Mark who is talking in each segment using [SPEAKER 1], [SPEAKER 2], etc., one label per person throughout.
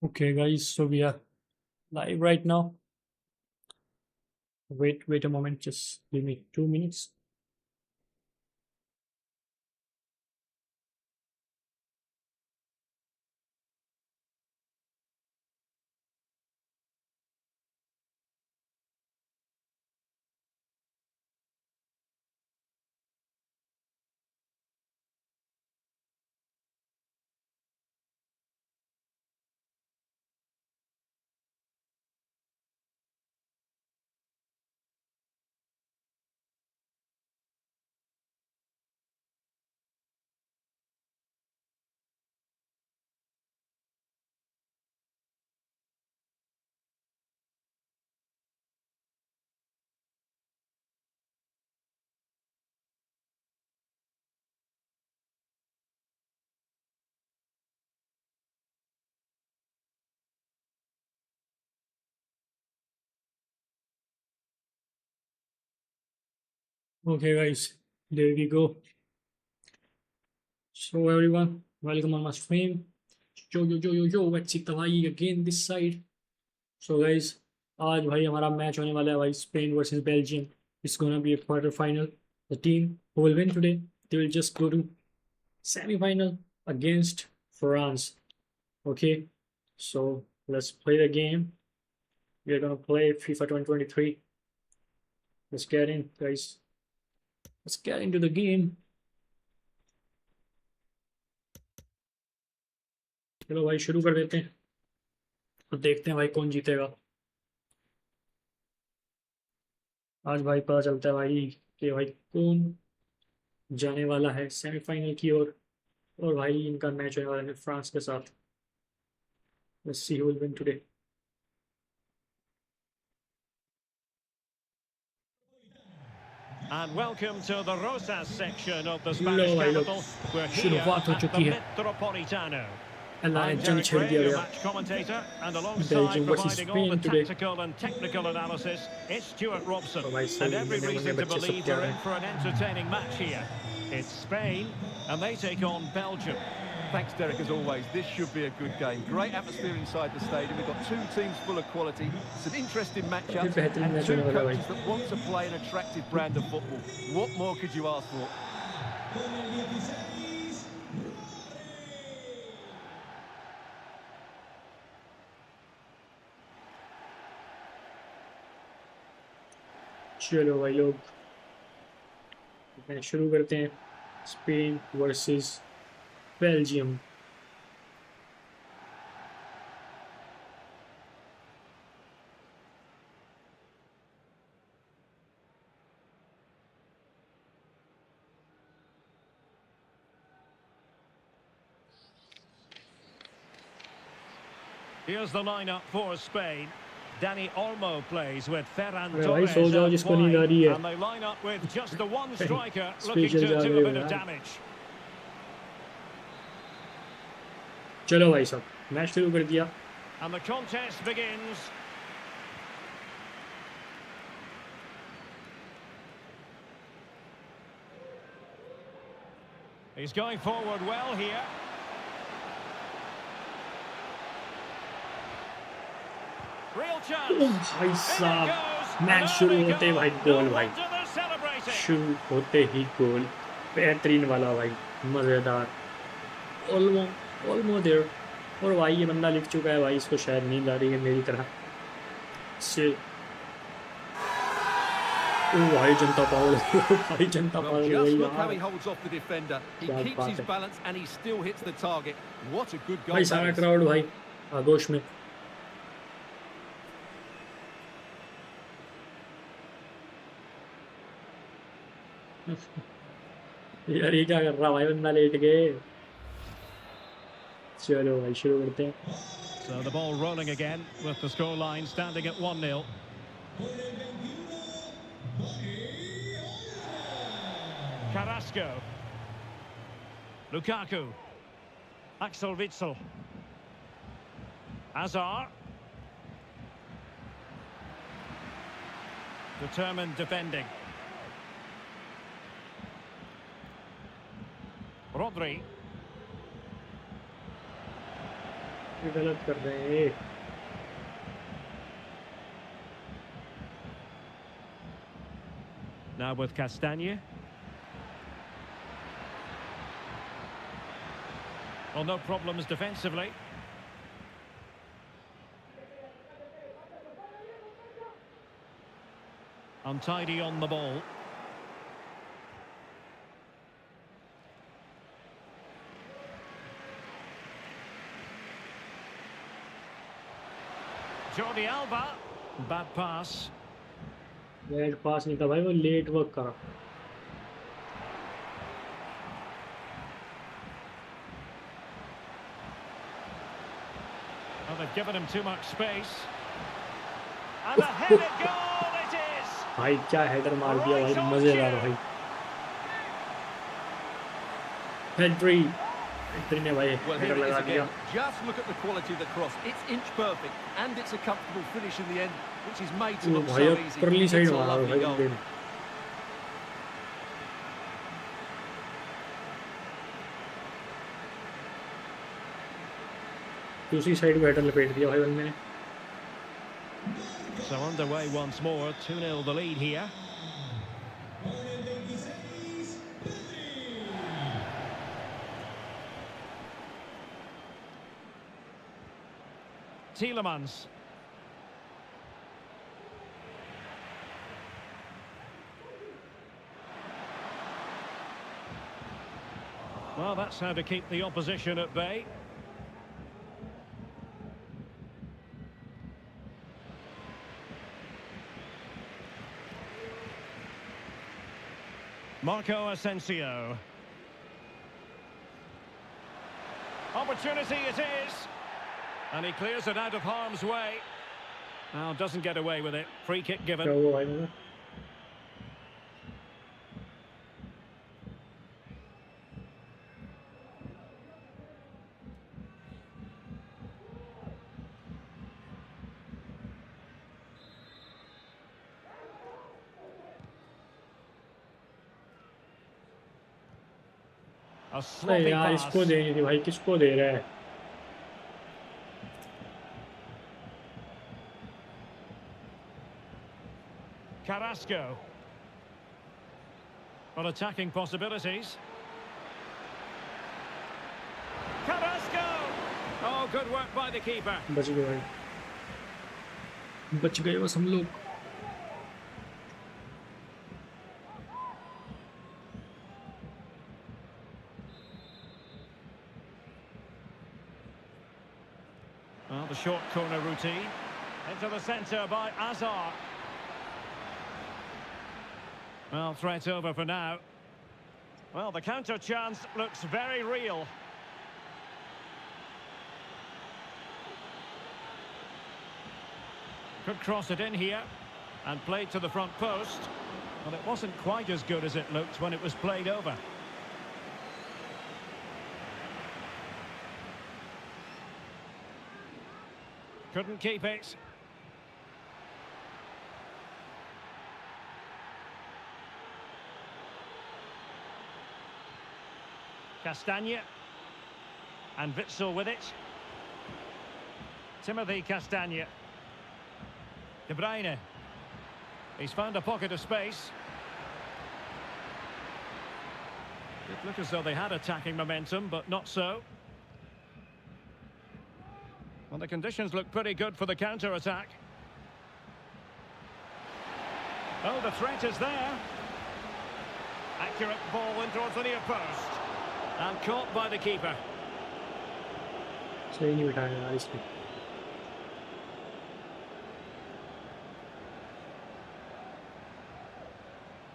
[SPEAKER 1] Okay, guys, so we are live right now. Wait a moment, just give me 2 minutes. Okay, guys, there we go. So everyone, welcome on my stream. Yo, let's Tabahi again this side. So guys, आज भाई हमारा match होने वाला है भाई Spain versus Belgium. It's gonna be a quarter final. The team who will win today, they will just go to semi-final against France. Okay, so let's play the game. We are gonna play FIFA 2023. Let's get in, guys. Let's get into the game. चलो भाई शुरू कर देते हैं तो देखते हैं भाई कौन जीतेगा. आज भाई पता चलता है भाई कि भाई कौन जाने वाला है सेमीफाइनल की ओर. और भाई इनका मैच होने वाला है फ्रांस के साथ. Let's see who will win today.
[SPEAKER 2] And welcome to the Rosas section of the
[SPEAKER 1] low
[SPEAKER 2] Spanish
[SPEAKER 1] भाई लोग
[SPEAKER 2] capital. We're here
[SPEAKER 1] शुरुआत हो
[SPEAKER 2] at
[SPEAKER 1] चुकी
[SPEAKER 2] the
[SPEAKER 1] है.
[SPEAKER 2] Metropolitano.
[SPEAKER 1] अल्लाह ने
[SPEAKER 2] I'm
[SPEAKER 1] जंग
[SPEAKER 2] Derek
[SPEAKER 1] छेड़
[SPEAKER 2] Ray,
[SPEAKER 1] दिया
[SPEAKER 2] your
[SPEAKER 1] गया.
[SPEAKER 2] match commentator, and alongside
[SPEAKER 1] Belgium versus
[SPEAKER 2] providing all the
[SPEAKER 1] Spain today.
[SPEAKER 2] tactical and technical analysis, it's Stuart Robson.
[SPEAKER 1] तो भाई
[SPEAKER 2] And
[SPEAKER 1] सही
[SPEAKER 2] every
[SPEAKER 1] नए
[SPEAKER 2] reason to
[SPEAKER 1] बच्चे सब
[SPEAKER 2] believe
[SPEAKER 1] क्या
[SPEAKER 2] we're
[SPEAKER 1] रहे
[SPEAKER 2] in for an entertaining match here. It's Spain, and they take on Belgium.
[SPEAKER 3] Thanks, Derek, as always. This should be a good game. Great atmosphere inside the stadium. We've got two teams full of quality, some interesting matchups,
[SPEAKER 1] बेहतरीन
[SPEAKER 3] and
[SPEAKER 1] match
[SPEAKER 3] two
[SPEAKER 1] होने वाला है
[SPEAKER 3] coaches
[SPEAKER 1] भाई.
[SPEAKER 3] that want to play an attractive brand of football. What more could you ask for?
[SPEAKER 1] चलो भाई लोग match शुरू करते हैं. Spain versus Belgium.
[SPEAKER 2] Here's the lineup for Spain. Danny Olmo plays with Ferran
[SPEAKER 1] अरे भाई
[SPEAKER 2] Torres
[SPEAKER 1] सो जाओ
[SPEAKER 2] out
[SPEAKER 1] जिसको नींद आ
[SPEAKER 2] wide,
[SPEAKER 1] रही है.
[SPEAKER 2] and they line up with just the one striker looking
[SPEAKER 1] special
[SPEAKER 2] to
[SPEAKER 1] जा
[SPEAKER 2] do
[SPEAKER 1] रहे
[SPEAKER 2] a
[SPEAKER 1] हो
[SPEAKER 2] bit of
[SPEAKER 1] यार.
[SPEAKER 2] damage.
[SPEAKER 1] चलो भाई साहब मैच शुरू कर दिया.
[SPEAKER 2] And the contest begins. He's going forward well here. Real chance.
[SPEAKER 1] भाई
[SPEAKER 2] In it
[SPEAKER 1] साहब
[SPEAKER 2] goes.
[SPEAKER 1] मैच शुरू
[SPEAKER 2] Another
[SPEAKER 1] होते
[SPEAKER 2] goal.
[SPEAKER 1] भाई
[SPEAKER 2] No
[SPEAKER 1] गोल भाई.
[SPEAKER 2] wonder they're celebrating.
[SPEAKER 1] शुरू होते ही गोल. बेहतरीन वाला भाई मज़ेदार. Almost almost there. और भाई ये बंदा लिख चुका है भाई. इसको शायद नींद आ रही है मेरी तरह से. ओ भाई जनता पागल. भाई जनता
[SPEAKER 3] Well,
[SPEAKER 1] पागल
[SPEAKER 3] just
[SPEAKER 1] भाई
[SPEAKER 3] look how he
[SPEAKER 1] यार.
[SPEAKER 3] holds off the defender. He
[SPEAKER 1] क्या
[SPEAKER 3] keeps
[SPEAKER 1] बात
[SPEAKER 3] his
[SPEAKER 1] है.
[SPEAKER 3] balance and he still hits the target. What a good goal
[SPEAKER 1] भाई
[SPEAKER 3] that
[SPEAKER 1] सारा
[SPEAKER 3] is.
[SPEAKER 1] क्राउड भाई आगोश में. यार ये क्या कर रहा भाई बंदा लेट गए. चलो भाई शुरू करते हैं.
[SPEAKER 2] So the ball rolling again with the scoreline standing at 1-0. Carrasco. Lukaku. Axel Witsel. Hazard. Determined defending. Rodri.
[SPEAKER 1] गलत कर रहे हैं ये।
[SPEAKER 2] Now with Castagne. Well, no problems defensively. Untidy on the ball. Jordi Alba. Bad pass.
[SPEAKER 1] Bad pass नहीं था भाई, वो late work करा।
[SPEAKER 2] Well, they've given him too much space. And a headed goal it is!
[SPEAKER 1] भाई क्या header मार दिया भाई, मजेदार भाई। हेड्री ने भाई
[SPEAKER 3] Well, here
[SPEAKER 1] header
[SPEAKER 3] it is
[SPEAKER 1] लगा दिया।
[SPEAKER 3] again. Just look at the quality of the cross. It's inch perfect, and it's a comfortable finish in the end, which is made to
[SPEAKER 1] oh
[SPEAKER 3] look
[SPEAKER 1] भाई
[SPEAKER 3] so
[SPEAKER 1] अब
[SPEAKER 3] easy.
[SPEAKER 1] परली side
[SPEAKER 3] It's a
[SPEAKER 1] मारा
[SPEAKER 3] lovely
[SPEAKER 1] भाई
[SPEAKER 3] goal.
[SPEAKER 1] बंदे ने। दूसरी side पे header लपेट दिया भाई बंदे ने।
[SPEAKER 2] So underway once more, 2-0 the lead here. Tielemans. Well, that's how to keep the opposition at bay. Marco Asensio. Opportunity it is. And he clears it out of harm's way. Now doesn't get away with it. Free kick
[SPEAKER 1] क्या
[SPEAKER 2] given.
[SPEAKER 1] हुआ भाई मेरा?
[SPEAKER 2] A
[SPEAKER 1] अरे
[SPEAKER 2] sloppy
[SPEAKER 1] यार
[SPEAKER 2] pass.
[SPEAKER 1] इसको देनी थी भाई, किसको दे रहा है?
[SPEAKER 2] Carrasco. Well, attacking possibilities. Carrasco! Oh, good work by the keeper.
[SPEAKER 1] बच गए भाई, बच गए बस हम लोग।
[SPEAKER 2] Well, the short corner routine. Into the centre by Azar. Well, threat over for now. Well, the counter chance looks very real. Could cross it in here and played to the front post. Well, it wasn't quite as good as it looked when it was played over. Couldn't keep it. Castagne. And Witsel with it. Timothy Castagne. De Bruyne. He's found a pocket of space. It looked as though they had attacking momentum, but not so. Well, the conditions look pretty good for the counter-attack. Oh, the threat is there. Accurate ball in towards the near post. And caught by the keeper.
[SPEAKER 1] सही नहीं बिठाया यार इसमें।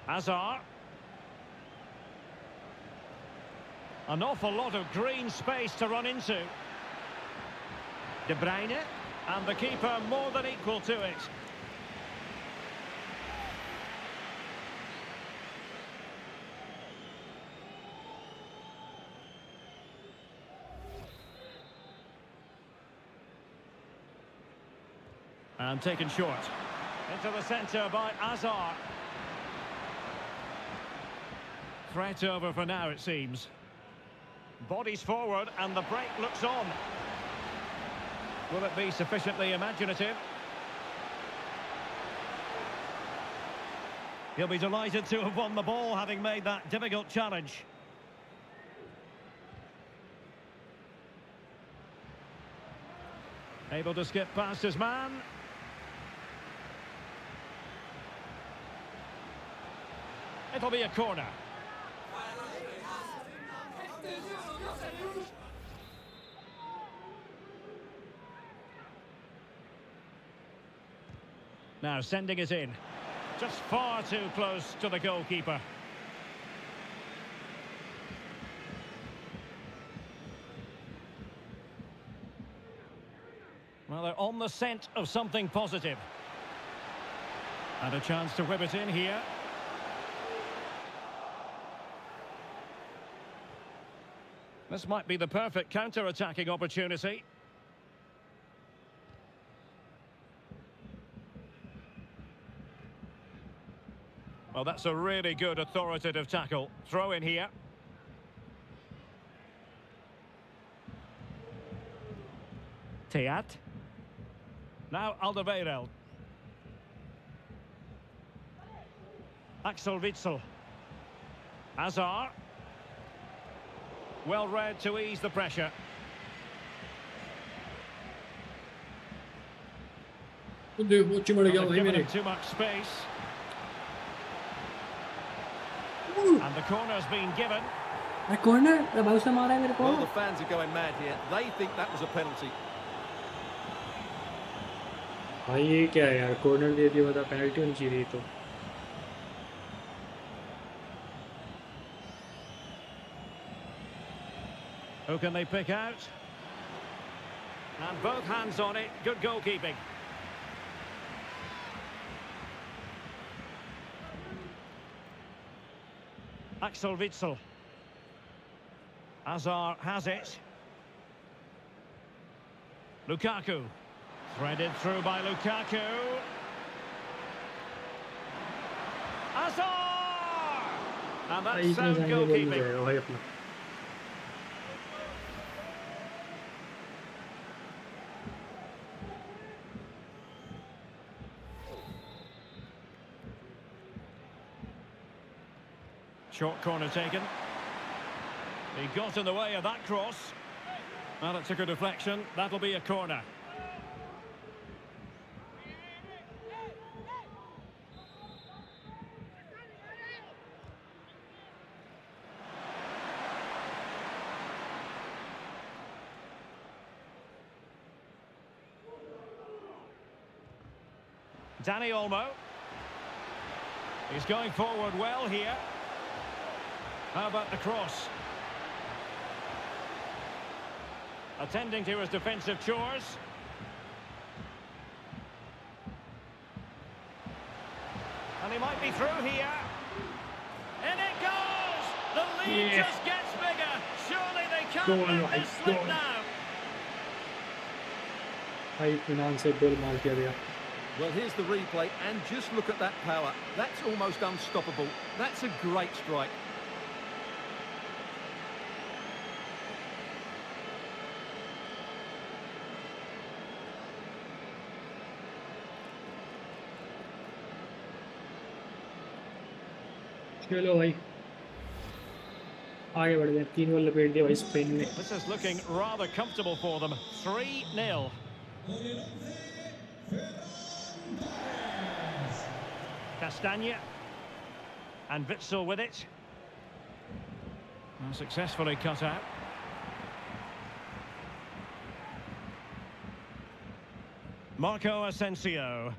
[SPEAKER 2] Azar. An awful lot of green space to run into. De Bruyne, and the keeper more than equal to it. And taken short. Into the centre by Azar. Threat over for now, it seems. Bodies forward, and the break looks on. Will it be sufficiently imaginative? He'll be delighted to have won the ball, having made that difficult challenge. Able to skip past his man. It'll be a corner. Now sending it in. Just far too close to the goalkeeper. Well, they're on the scent of something positive. And a chance to whip it in here. This might be the perfect counter-attacking opportunity. Well, that's a really good authoritative tackle. Throw in here. Teat. Now Alderweireld. Axel Witsel. Hazard. Well read to ease the pressure.
[SPEAKER 1] देखो चिमड़ गया भाई
[SPEAKER 2] Given
[SPEAKER 1] मेरे.
[SPEAKER 2] him too much space. And the corner's been given.
[SPEAKER 1] Corner भाई उसने मारा है मेरे को.
[SPEAKER 3] Well, the fans are going mad here. They think that was a penalty.
[SPEAKER 1] भाई ये क्या है यार, कॉर्नर दे दिया, बता पेनल्टी होनी चाहिए तो.
[SPEAKER 2] Who can they pick out? And both hands on it. Good goalkeeping. Axel Witsel. Hazard has it. Lukaku. Threaded through by Lukaku. Hazard! And
[SPEAKER 1] भाई
[SPEAKER 2] that's
[SPEAKER 1] इतने
[SPEAKER 2] sound
[SPEAKER 1] जाएंगे बोल नहीं
[SPEAKER 2] goalkeeping.
[SPEAKER 1] जाएगा भाई अपना.
[SPEAKER 2] Short corner taken. He got in the way of that cross. Well, it took a deflection. That'll be a corner. Danny Olmo. He's going forward well here. How about the cross? Attending to his defensive chores. And he might be through here. In it goes! The lead just gets bigger. Surely they can't let this slip now.
[SPEAKER 1] भाई इत्मीनान से गोल मार दिया गया.
[SPEAKER 3] Well, here's the replay, and just look at that power. That's almost unstoppable. That's a great strike.
[SPEAKER 1] चलो भाई आगे बढ़ गए. 3 गोल लपेट दिया भाई स्पेन ने.
[SPEAKER 2] This is looking rather comfortable for them. 3-0. Castagna. And Witsel with it. And successfully cut out. Marco Asensio.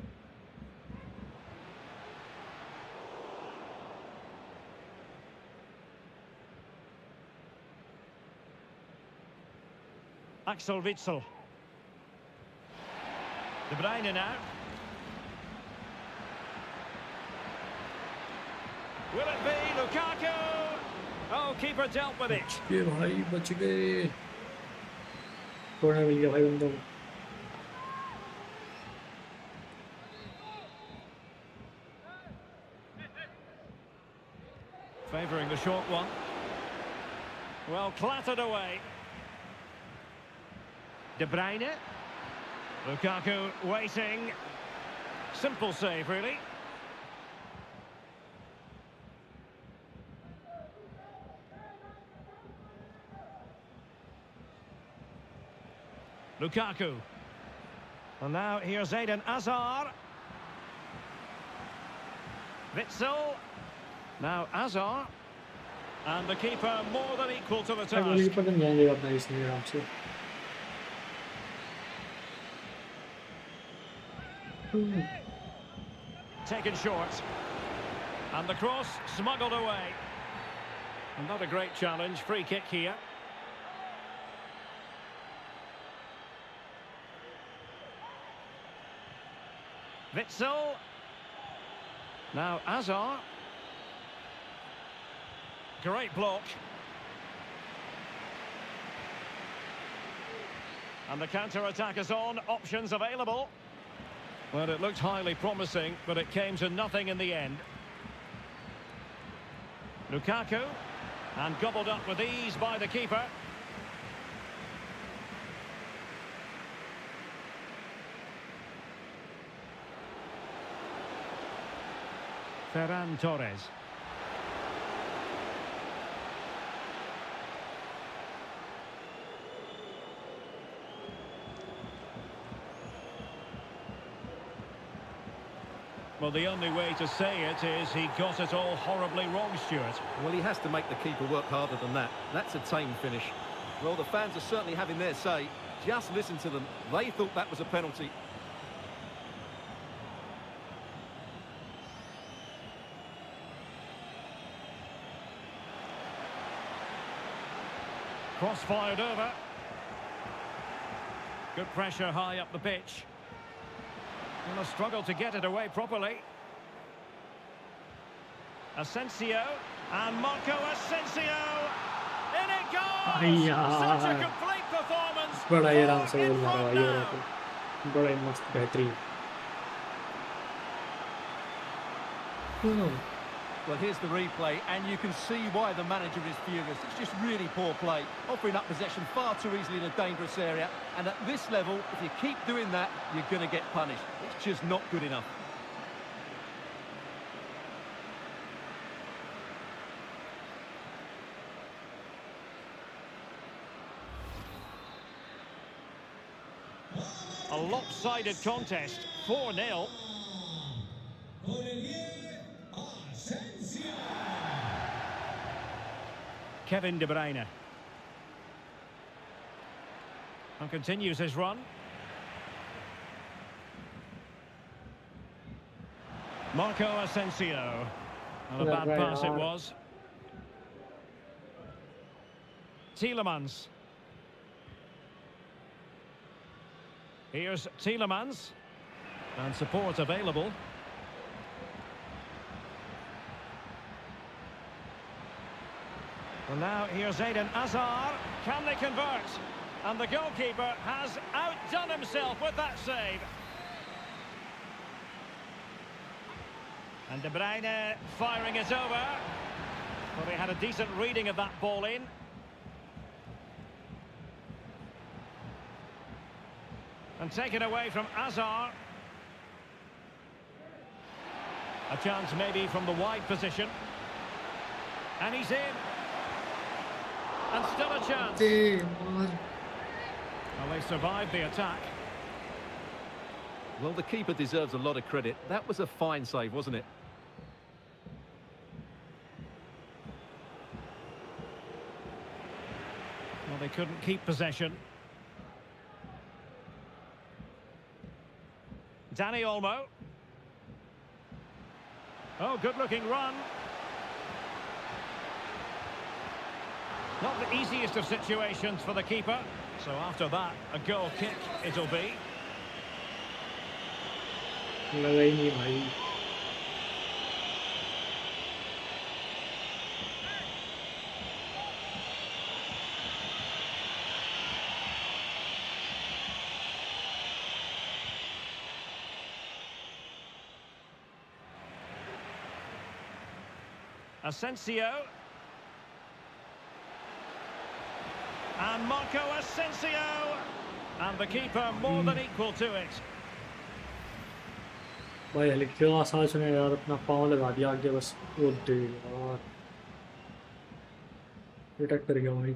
[SPEAKER 2] Axel Witsel. De Bruyne now. Will it be Lukaku? Oh, keeper dealt with it.
[SPEAKER 1] ये भाई बच गए. Corner मिल गया भाई बंदों को.
[SPEAKER 2] Favouring the short one. Well, clattered away. De Bruyne. Lukaku waiting. Simple save, really. Lukaku. And now here's Eden Hazard. Witsel. Now Hazard. And the keeper more than equal to the task.
[SPEAKER 1] Goalkeeper तो नहीं जाएगा अपना इसमें आराम से.
[SPEAKER 2] Taken short. And the cross smuggled away. And not a great challenge. Free kick here. Witsel. Now Hazard. Great block. And the counter-attack is on. Options available. Well, it looked highly promising, but it came to nothing in the end. Lukaku. And gobbled up with ease by the keeper. Ferran Torres. Well, the only way to say it is he got it all horribly wrong, Stuart.
[SPEAKER 3] Well, he has to make the keeper work harder than that. That's a tame finish. Well, the fans are certainly having their say. Just listen to them. They thought that was a penalty.
[SPEAKER 2] Cross fired over. Good pressure high up the pitch. And a struggle to get it away properly. Asensio. And Marco Asensio. In it goes! Such a complete performance.
[SPEAKER 1] बड़ा ही आराम से
[SPEAKER 2] In
[SPEAKER 1] गोल मारा
[SPEAKER 2] front
[SPEAKER 1] भाई
[SPEAKER 2] now.
[SPEAKER 1] और बड़ा ही मस्त बेहतरीन.
[SPEAKER 3] Well, here's the replay, and you can see why the manager is furious. It's just really poor play, offering up possession far too easily in a dangerous area. And at this level, if you keep doing that, you're going to get punished. It's just not good enough.
[SPEAKER 2] A lopsided contest, 4-0. Kevin De Bruyne. And continues his run. Marco Asensio. And a bad pass it was. Tielemans. Here's Tielemans. And support available. Well, now here's Eden Hazard. Can they convert? And the goalkeeper has outdone himself with that save. And De Bruyne firing it over. Well, they had a decent reading of that ball in. And taken away from Hazard. A chance maybe from the wide position. And he's in. And still a chance. Well, they survived the attack.
[SPEAKER 3] Well, the keeper deserves a lot of credit. That was a fine save, wasn't it?
[SPEAKER 2] Well, they couldn't keep possession. Dani Olmo. Oh, good-looking run. Not the easiest of situations for the keeper. So after that, a goal kick it'll be.
[SPEAKER 1] लगा ही नहीं भाई.
[SPEAKER 2] Asensio. And Marco Asensio. And the keeper more than equal to it.
[SPEAKER 1] भाई हल्के आवाज ने यार अपना पाँव लगा दिया आगे बस वो दे यार अटैक कर गया भाई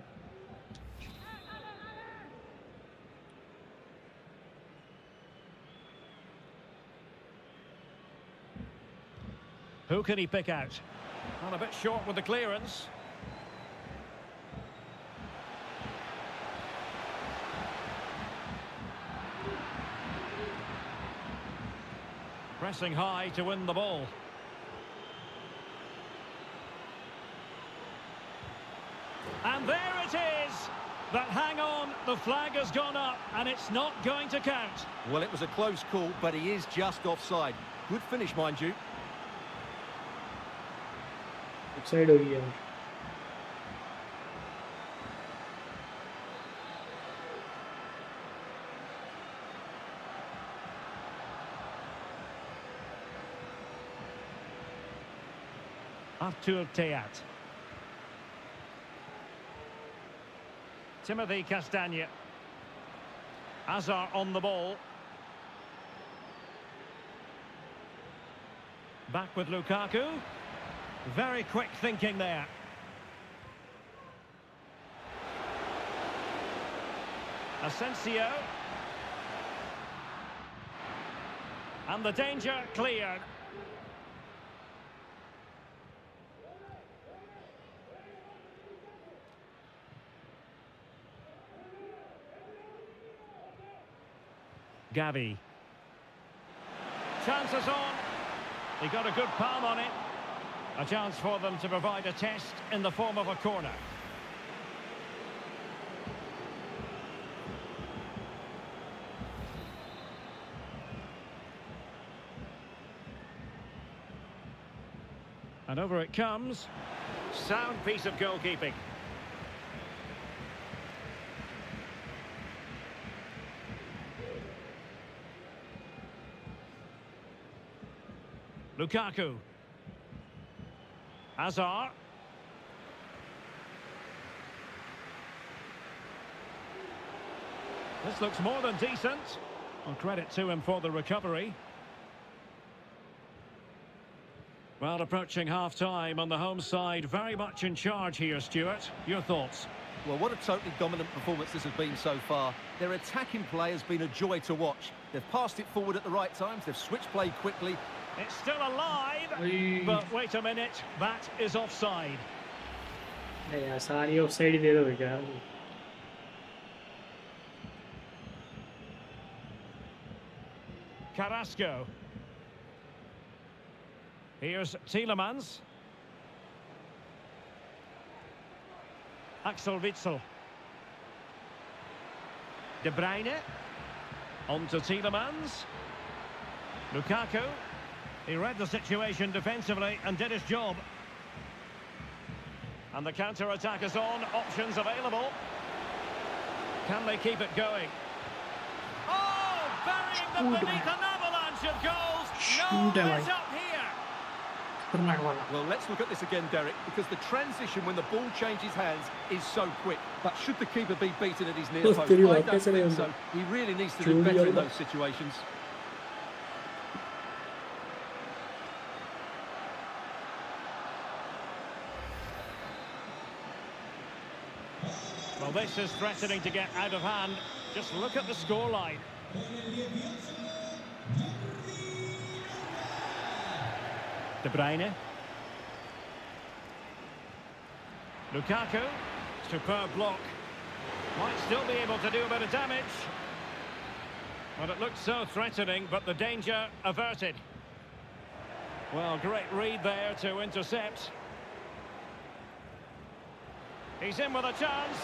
[SPEAKER 2] Who can he pick out? Well, a bit short with the clearance. Pressing high to win the ball. And there it is! But hang on, the flag has gone up and it's not going to count.
[SPEAKER 3] Well, it was a close call, but he is just offside. Good finish, mind you.
[SPEAKER 1] Offside हो गई यार
[SPEAKER 2] Artur Teat. Timothy Castagne. Azar on the ball. Back with Lukaku. Very quick thinking there. Asensio. And the danger cleared. Gavi. Chances on. He got a good palm on it. A chance for them to provide a test in the form of a corner. And over it comes. Sound piece of goalkeeping. Lukaku. Azar. This looks more than decent. Well, credit to him for the recovery. Well, approaching half-time on the home side, very much in charge here, Stuart. Your thoughts?
[SPEAKER 3] Well, what a totally dominant performance this has been so far. Their attacking play has been a joy to watch. They've passed it forward at the right times, they've switched play quickly.
[SPEAKER 2] It's still alive, but wait a minute, that is offside.
[SPEAKER 1] नहीं यार सारी offside ही दे दो क्या
[SPEAKER 2] Carrasco. Here's Tielemans. Axel Witsel. De Bruyne. On to Tielemans. Lukaku. He read the situation defensively and did his job. And the counter-attack is on. Options available. Can they keep it going? Oh, burying them beneath an avalanche of goals. No, it's up here.
[SPEAKER 3] Well, let's look at this again, Derek, because the transition when the ball changes hands is so quick. But should the keeper be beaten at his near post? I don't think so. He really needs to do better in those situations.
[SPEAKER 2] Well, this is threatening to get out of hand. Just look at the scoreline. De Bruyne. Lukaku. Superb block. Might still be able to do a bit of damage. Well, it looked so threatening, but the danger averted. Well, great read there to intercept. He's in with a chance.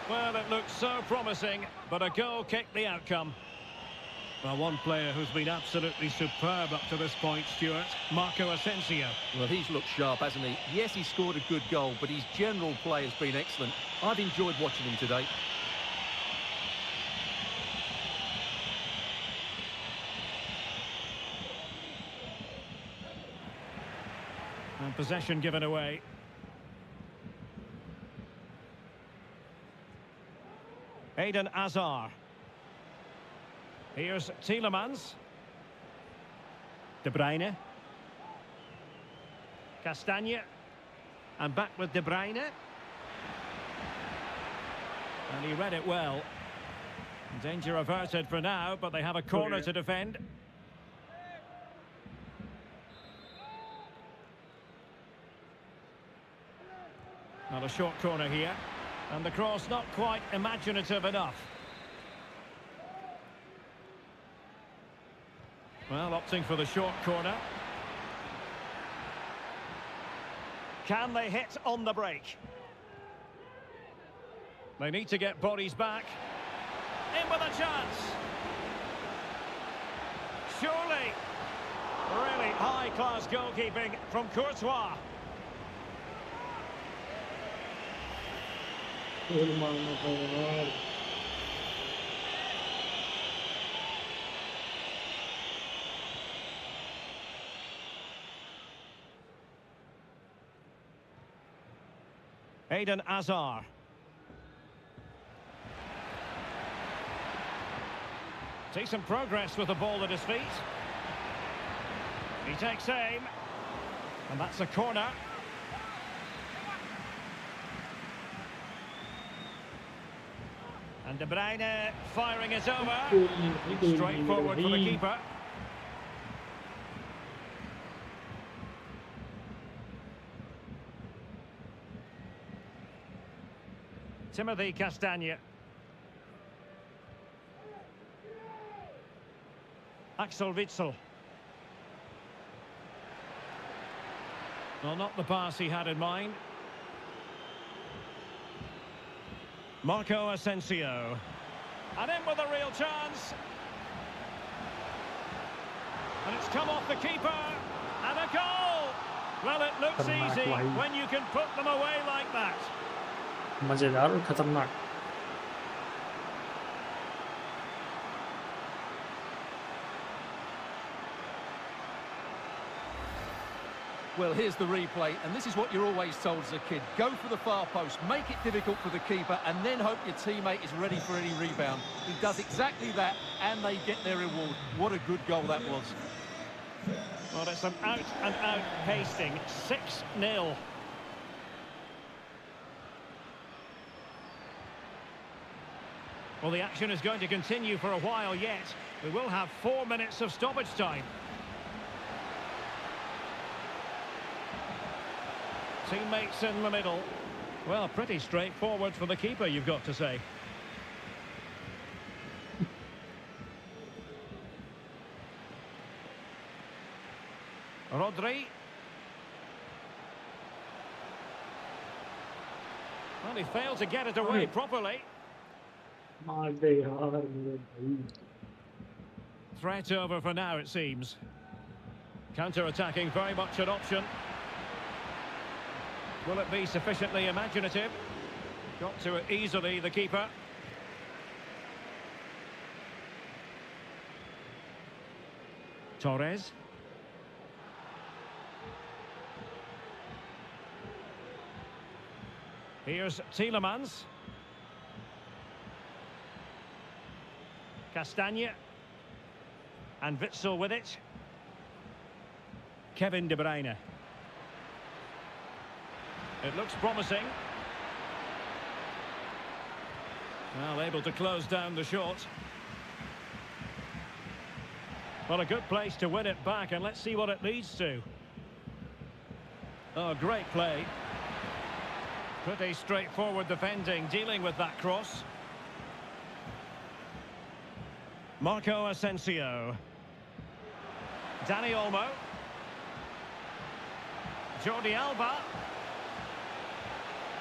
[SPEAKER 2] Well, it looked so promising, but a goal kicked the outcome. Well, one player who's been absolutely superb up to this point, Stuart, Marco Asensio.
[SPEAKER 3] Well, he's looked sharp, hasn't he? Yes, he scored a good goal, but his general play has been excellent. I've enjoyed watching him today.
[SPEAKER 2] And And possession given away. Eden Hazard. Here's Tielemans. De Bruyne. Castagne. And back with De Bruyne. And he read it well. Danger averted for now, but they have a corner to defend. Now a short corner here. And the cross not quite imaginative enough. Well, opting for the short corner. Can they hit on the break? They need to get bodies back. In with a chance. Surely. Really high-class goalkeeping from Courtois. Eden Hazard. Decent progress with the ball at his feet. He takes aim. And that's a corner. And De Bruyne firing it over. Straight forward for the keeper. Timothy Castagne. Axel Witsel. Well, not the pass he had in mind. Marco Asensio. And in with a real chance. And it's come off the keeper. And a goal! Well, it looks easy when you can put them away like that.
[SPEAKER 1] मजेदार और खतरनाक.
[SPEAKER 3] Well, here's the replay, and this is what you're always told as a kid. Go for the far post, make it difficult for the keeper, and then hope your teammate is ready for any rebound. He does exactly that, and they get their reward. What a good goal that was.
[SPEAKER 2] Well, it's an out-and-out pasting. 6-0. Well, the action is going to continue for a while yet. We will have 4 minutes of stoppage time. Teammates in the middle. Well, pretty straightforward for the keeper, you've got to say. Rodri. Well, he failed to get it away properly. Threat over for now, it seems. Counter-attacking, very much an option. Will it be sufficiently imaginative? Got to it easily, the keeper. Torres. Here's Tielemans. Castagne. And Witsel with it. Kevin De Bruyne. It looks promising. Well, able to close down the shot. Well, a good place to win it back, and let's see what it leads to. Oh, great play. Pretty straightforward defending, dealing with that cross. Marco Asensio. Dani Olmo. Jordi Alba.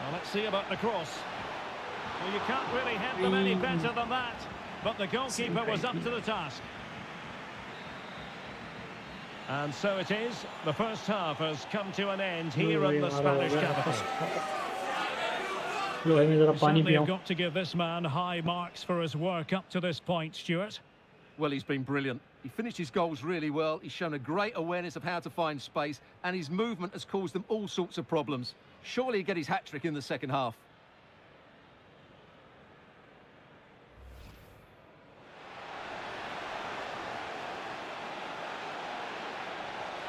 [SPEAKER 2] Well, let's see about the cross. Well, you can't really hit them any better than that. But the goalkeeper was up to the task. And so it is. The first half has come to an end here in the Spanish capital.
[SPEAKER 1] लो है मैं जरा पानी
[SPEAKER 2] Certainly
[SPEAKER 1] Piyau.
[SPEAKER 2] have got to give this man high marks for his work up to this point, Stuart.
[SPEAKER 3] Well, he's been brilliant. He finished his goals really well. He's shown a great awareness of how to find space, and his movement has caused them all sorts of problems. Surely he'll get his hat-trick in the second half.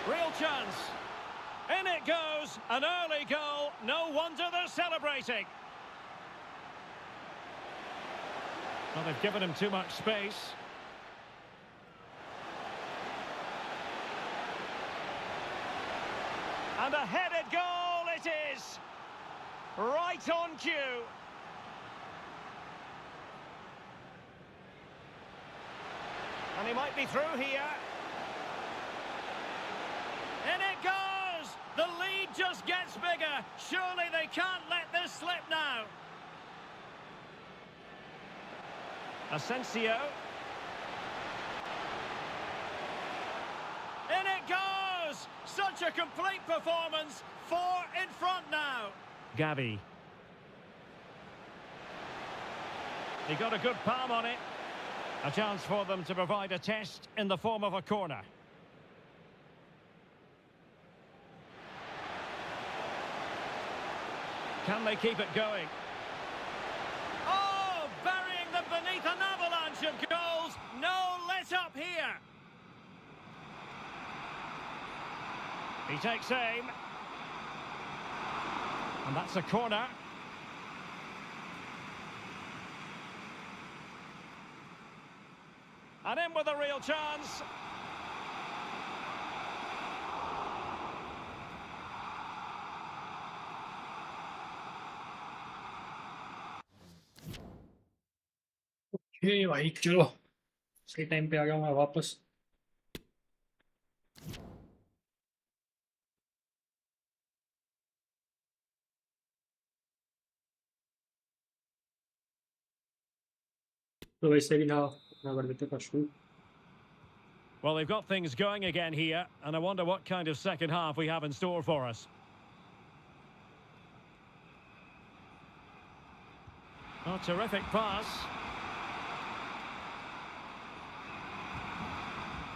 [SPEAKER 2] Real chance. In it goes. An early goal. No wonder they're celebrating. Well, they've given him too much space. And a headed goal it is. Right on cue. And he might be through here. In it goes! The lead just gets bigger. Surely they can't let this slip now. Asensio. In it goes! Such a complete performance. 4 in front now. Gavi. He got a good palm on it. A chance for them to provide a test in the form of a corner. Can they keep it going? Oh, burying them beneath an avalanche of goals. No let up here. He takes aim. And that's a corner. And in with a real chance.
[SPEAKER 1] ये भाई चलो सही time पे आ गया हूँ मैं वापस। तो वैसे भी ना अपना कर देते हैं शुरू।
[SPEAKER 2] Well, they've got things going again here, and I wonder what kind of second half we have in store for us. Oh, terrific pass.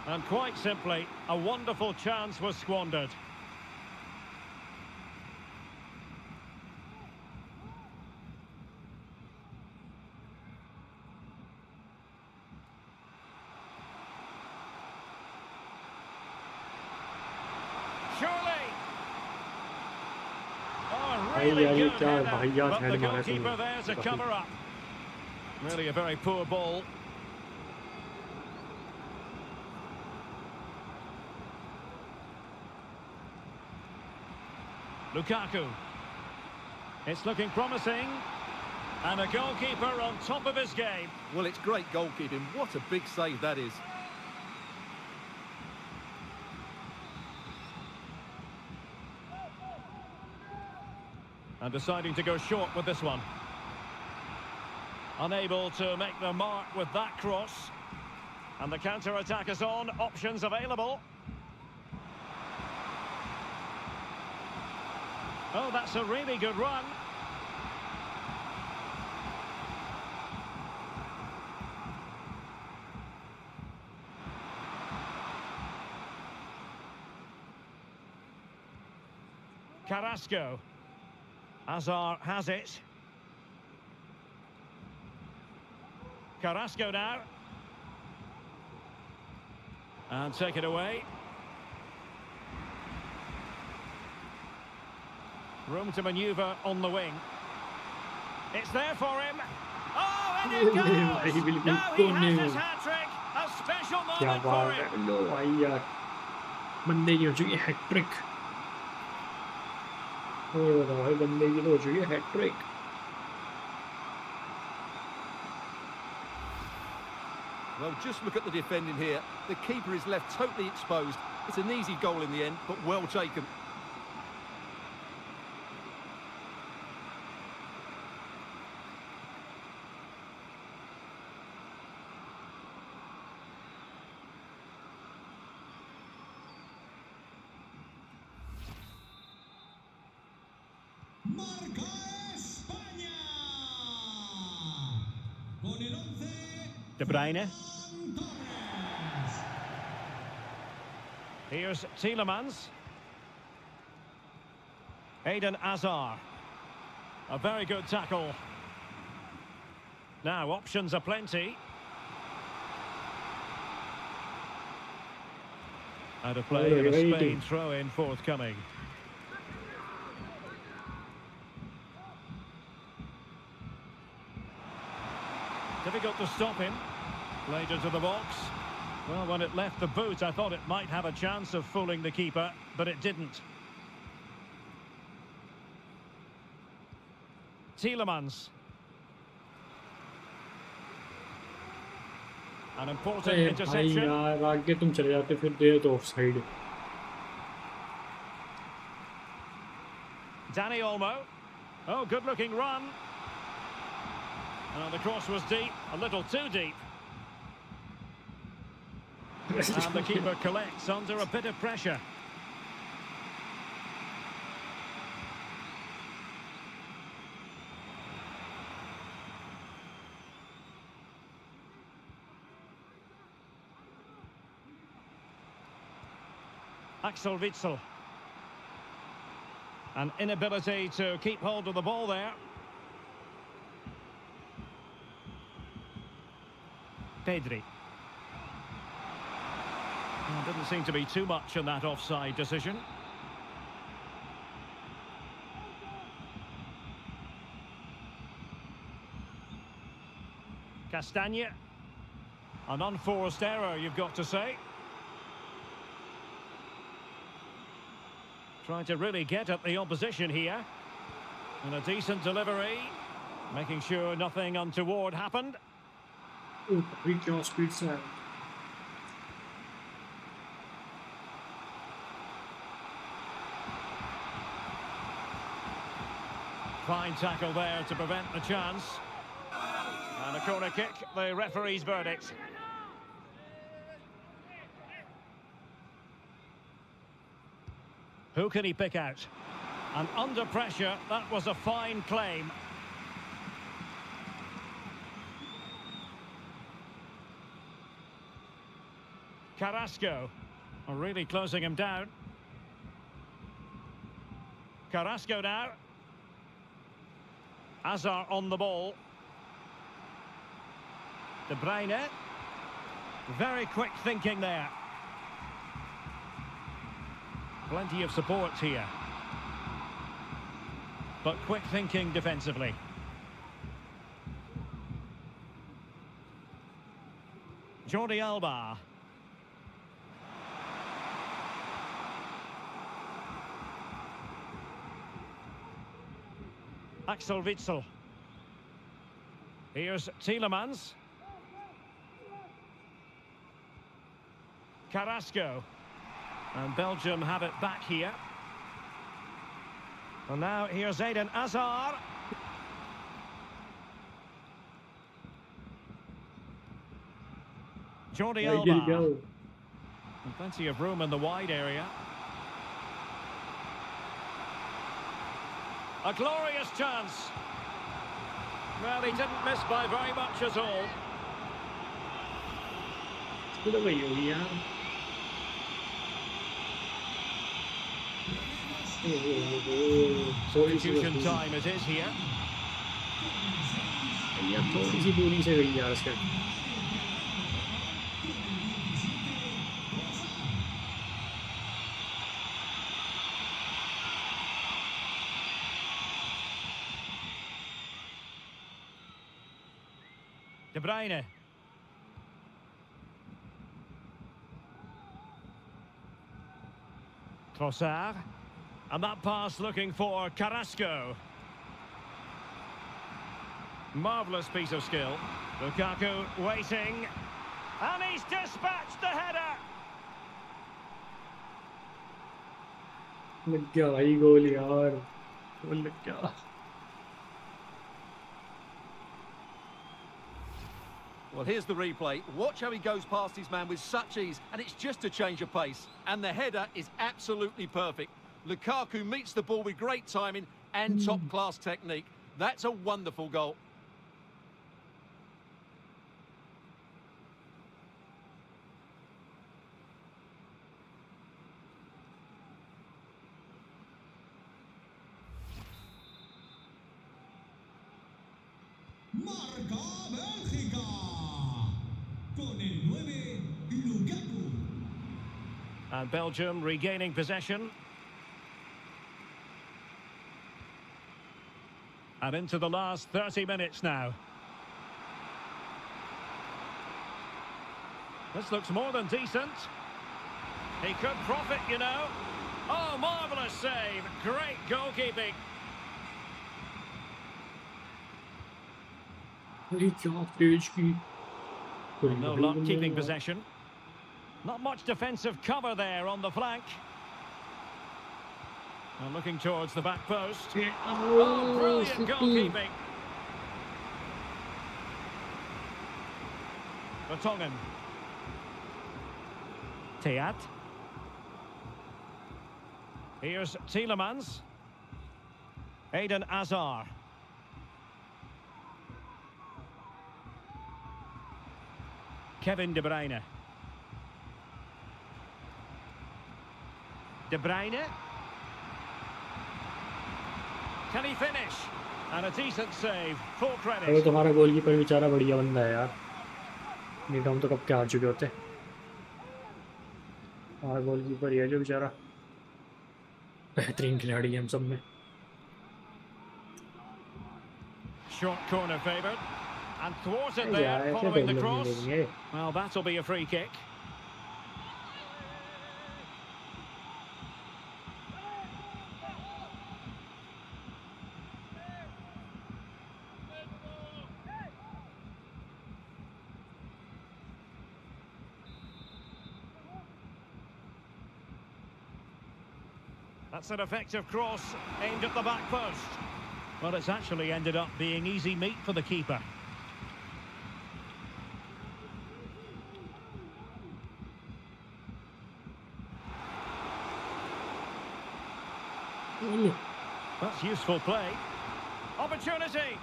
[SPEAKER 2] And quite simply, a wonderful chance was squandered. Surely. Oh, really good header, but the goalkeeper there to cover up. Really a very poor ball. Lukaku. It's looking promising. And a goalkeeper on top of his game.
[SPEAKER 3] Well, it's great goalkeeping. What a big save that is.
[SPEAKER 2] And deciding to go short with this one. Unable to make the mark with that cross. And the counter-attack is on. Options available. Oh, that's a really good run. Carrasco. Hazard has it. Carrasco now. And take it away. Room to manoeuvre on the wing. It's there for him. Oh, and it goes! Now he has his hat-trick. A special moment for him.
[SPEAKER 1] लो भाई यार बंदे की हो चुकी है hat trick. और बताओ भाई बंदे की तो हो चुकी है hat trick.
[SPEAKER 3] Well, just look at the defending here. The keeper is left totally exposed. It's an easy goal in the end, but well taken.
[SPEAKER 4] Marca España con el 11
[SPEAKER 2] De Bruyne.
[SPEAKER 4] Torres.
[SPEAKER 2] Here's Tielemans. Eden Hazard. A very good tackle. Now, options are plenty. And a play of a Spain throw-in forthcoming. Difficult to stop him. Played into the box. Well, when it left the boot, I thought it might have a chance of fooling the keeper, but it didn't. Tielemans. An important interception.
[SPEAKER 1] यार आगे तुम चले जाते फिर दे तो offside.
[SPEAKER 2] Danny Olmo. Oh, good-looking run. The cross was deep, a little too deep. And the keeper collects under a bit of pressure. Axel Witsel. An inability to keep hold of the ball there. Pedri. Didn't seem to be too much in that offside decision. Castagne. An unforced error, you've got to say. Trying to really get at the opposition here. And a decent delivery. Making sure nothing untoward happened.
[SPEAKER 1] Weak your speed, sir.
[SPEAKER 2] Fine tackle there to prevent the chance. And a corner kick, the referee's verdict. Who can he pick out? And under pressure, that was a fine claim. Carrasco, really closing him down. Carrasco now. Hazard on the ball. De Bruyne. Very quick thinking there. Plenty of support here. But quick thinking defensively. Jordi Alba. Axel Witsel. Here's Tielemans. Carrasco. And Belgium have it back here. And now here's Eden Hazard. Jordi Alba. And plenty of room in the wide area. A glorious chance. Well, he didn't miss by very much at all. Substitution time it is here.
[SPEAKER 1] थोड़ी सी दूरी से गई यार इसका.
[SPEAKER 2] De Bruyne. Trossard. And that pass looking for Carrasco. Marvellous piece of skill. Lukaku waiting. And he's dispatched the header.
[SPEAKER 1] लग गया भाई गोल यार. गोल लग गया.
[SPEAKER 3] Well, here's the replay. Watch how he goes past his man with such ease, and it's just a change of pace. And the header is absolutely perfect. Lukaku meets the ball with great timing and top-class technique. That's a wonderful goal.
[SPEAKER 4] Marca Bélgica. Con el 9, Lukaku.
[SPEAKER 2] And Belgium regaining possession. And into the last 30 minutes now. This looks more than decent. He could profit, you know. Oh, marvellous save. Great goalkeeping.
[SPEAKER 1] अरे क्या तेज की
[SPEAKER 2] No luck keeping possession. Not much defensive cover there on the flank. And looking towards the back post. Oh, brilliant goalkeeping. Vertonghen. Teat. Here's Tielemans. Eden Hazard. Kevin De Bruyne. De Bruyne. Can he finish? And a decent save. Full
[SPEAKER 1] अरे
[SPEAKER 2] credit.
[SPEAKER 1] तुम्हारा goalkeeper बेचारा बढ़िया बंदा है यार, नहीं तो हम तो कब के हार चुके होते। हमारा गोलकीपर ही है जो बेचारा बेहतरीन खिलाड़ी है हम सब में।
[SPEAKER 2] Short corner favoured. And thwarted
[SPEAKER 1] यार
[SPEAKER 2] there
[SPEAKER 1] ऐसे
[SPEAKER 2] following the
[SPEAKER 1] डेवलप
[SPEAKER 2] cross.
[SPEAKER 1] नहीं देंगे।
[SPEAKER 2] Well, that'll be a free kick. That's an effective cross aimed at the back post. Well, it's actually ended up being easy meat for the keeper. That's useful play. Opportunity.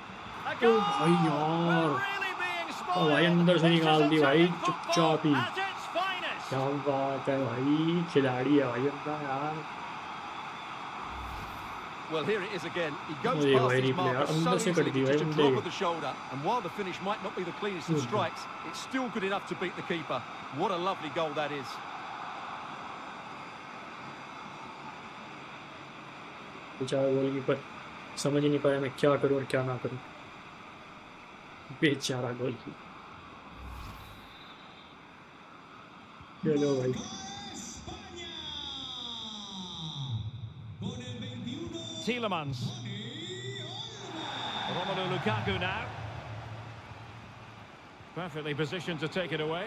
[SPEAKER 2] A
[SPEAKER 1] O
[SPEAKER 2] goal.
[SPEAKER 1] भाई यार,
[SPEAKER 2] We're really being
[SPEAKER 1] ओ
[SPEAKER 2] spoiled.
[SPEAKER 1] भाई अंदर से
[SPEAKER 2] This
[SPEAKER 1] निकाल
[SPEAKER 2] is
[SPEAKER 1] दी भाई
[SPEAKER 2] attacking
[SPEAKER 1] चुपचाप ही।
[SPEAKER 2] football at its finest.
[SPEAKER 1] क्या बात है भाई, खिलाड़ी है भाई बंदा यार।
[SPEAKER 3] Well, here it is again. He goes
[SPEAKER 1] Oh, yeah,
[SPEAKER 3] past
[SPEAKER 1] why
[SPEAKER 3] his
[SPEAKER 1] did he play?
[SPEAKER 3] marker
[SPEAKER 1] अंदर
[SPEAKER 3] so
[SPEAKER 1] से कट
[SPEAKER 3] easily
[SPEAKER 1] दी
[SPEAKER 3] with
[SPEAKER 1] भाई
[SPEAKER 3] just a
[SPEAKER 1] बंदे
[SPEAKER 3] drop
[SPEAKER 1] को।
[SPEAKER 3] of the shoulder. And while the finish might not be the cleanest of strikes, it's still good enough to beat the keeper. What a lovely goal that is.
[SPEAKER 1] बेचारा goalkeeper समझ ही नहीं पाया मैं क्या करूं और क्या ना करूं। बेचारा गोलकीपर। चलो भाई,
[SPEAKER 4] España. Con el 21,
[SPEAKER 2] Tielemans.
[SPEAKER 4] Dani Olmo.
[SPEAKER 2] Romelu Lukaku now. Perfectly positioned to take it away.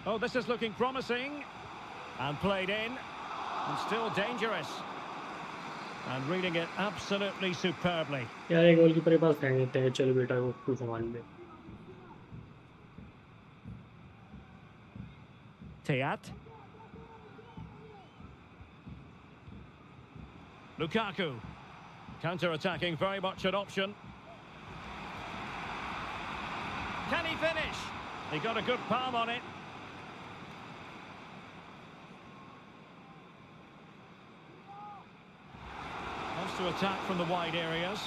[SPEAKER 2] Oh, this is looking promising. And played in. And still dangerous. And reading it absolutely superbly.
[SPEAKER 1] यार एक goalkeeper के पास फेंक देते हैं, चलो बेटा वो तू संभाल ले।
[SPEAKER 2] Teat. Lukaku. Counter-attacking, very much an option. Can he finish? He got a good palm on it. Wants to attack from the wide areas.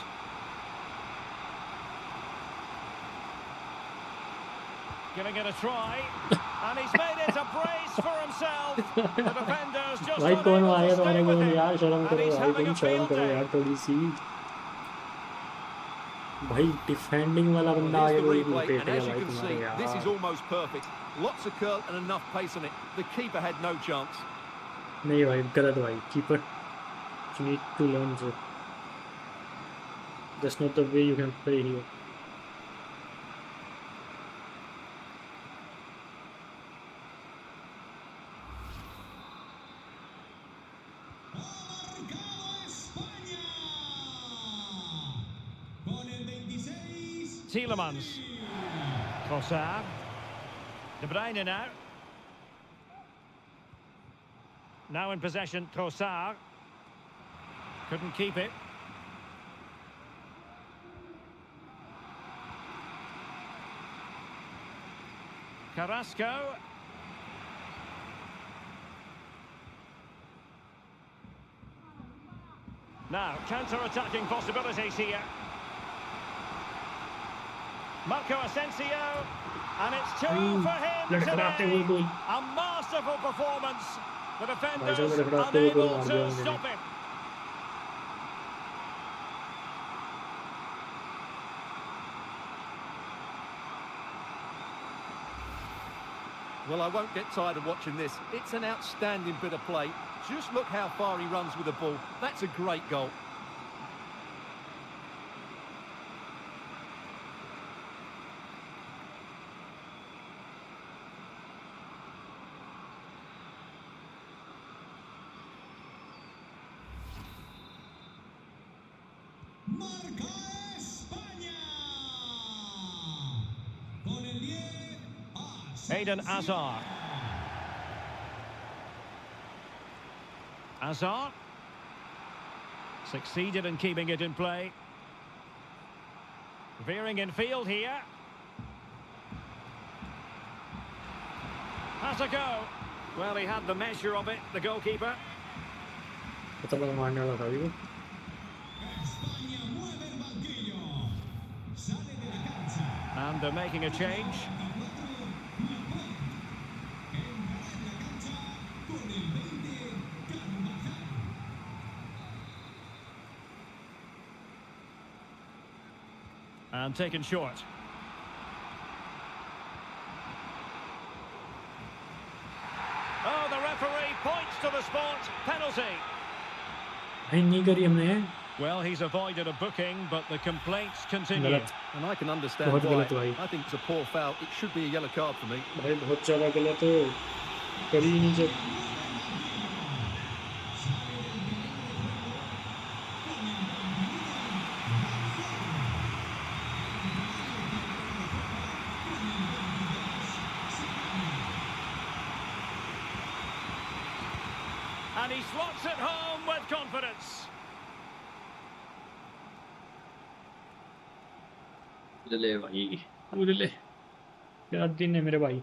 [SPEAKER 2] Giving it a try. And he's made it a brace for himself. The defenders just
[SPEAKER 1] भाई कौन
[SPEAKER 2] unable
[SPEAKER 1] मारेगा
[SPEAKER 2] to
[SPEAKER 1] तुम्हारे
[SPEAKER 2] stay with
[SPEAKER 1] goal
[SPEAKER 2] him.
[SPEAKER 1] यार, शर्म
[SPEAKER 2] And
[SPEAKER 1] करो
[SPEAKER 2] he's
[SPEAKER 1] भाई,
[SPEAKER 2] having
[SPEAKER 1] तुम
[SPEAKER 2] a
[SPEAKER 1] शर्म
[SPEAKER 2] field
[SPEAKER 1] करो
[SPEAKER 2] day.
[SPEAKER 1] यार थोड़ी सी। भाई डिफेंडिंग वाला
[SPEAKER 3] Well,
[SPEAKER 1] बंदा
[SPEAKER 3] here's
[SPEAKER 1] आगे
[SPEAKER 3] the
[SPEAKER 1] goal
[SPEAKER 3] replay,
[SPEAKER 1] pet
[SPEAKER 3] and
[SPEAKER 1] गया
[SPEAKER 3] as you
[SPEAKER 1] भाई
[SPEAKER 3] can
[SPEAKER 1] तुम्हारे
[SPEAKER 3] see, this is
[SPEAKER 1] यार।
[SPEAKER 3] almost perfect. Lots of curl and enough pace on it. The keeper had no chance.
[SPEAKER 1] नहीं भाई गलत भाई, keeper you need to learn so. That's not the way you can play here.
[SPEAKER 4] Ha marcado España. Con el 26,
[SPEAKER 2] Tielemans. Trossard. De Bruyne now. Now in possession, Trossard. Couldn't keep it. Carrasco. Now, counter-attacking possibilities here. Marco Asensio, and it's two for him today. A masterful performance. The defenders unable to stop him.
[SPEAKER 3] Well, I won't get tired of watching this. It's an outstanding bit of play. Just look how far he runs with the ball. That's a great goal.
[SPEAKER 4] Marca España. Con el 10,
[SPEAKER 2] Eden Hazard. Hazard succeeded in keeping it in play. Veering in field here. Has a go. Well, he had the measure of it, the goalkeeper.
[SPEAKER 1] España
[SPEAKER 4] mueve el banquillo. Sale de la cancha.
[SPEAKER 2] And they're making a change. And taken short. Oh, the referee points to the spot. Penalty.
[SPEAKER 1] नहीं करी हमने
[SPEAKER 2] Well, he's avoided a booking, but the complaints continue.
[SPEAKER 1] गलत
[SPEAKER 3] And I can understand
[SPEAKER 1] बहुत
[SPEAKER 3] why.
[SPEAKER 1] गलत भाई
[SPEAKER 3] I think it's a poor foul. It should be a yellow card for me.
[SPEAKER 1] भाई बहुत ज़्यादा गलत है करी ही नहीं जब
[SPEAKER 2] And he slots it home with confidence.
[SPEAKER 1] ले भाई पूरे ले क्या दिन है मेरे भाई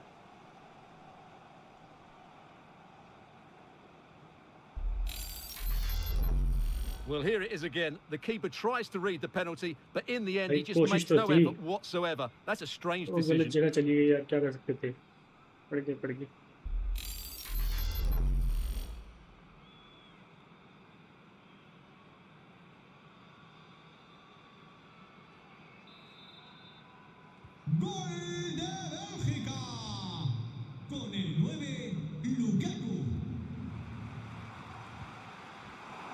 [SPEAKER 3] Well, here it is again. The keeper tries to read the penalty, but in the end, he
[SPEAKER 1] भाई
[SPEAKER 3] just
[SPEAKER 1] कोशिश
[SPEAKER 3] makes
[SPEAKER 1] तो
[SPEAKER 3] no
[SPEAKER 1] थी
[SPEAKER 3] effort whatsoever. That's a strange
[SPEAKER 1] वो गलत
[SPEAKER 3] decision.
[SPEAKER 1] जगह चली गई यार क्या कर सकते थे पड़ गई
[SPEAKER 4] Gol de Bélgica. Con el 9, Lukaku.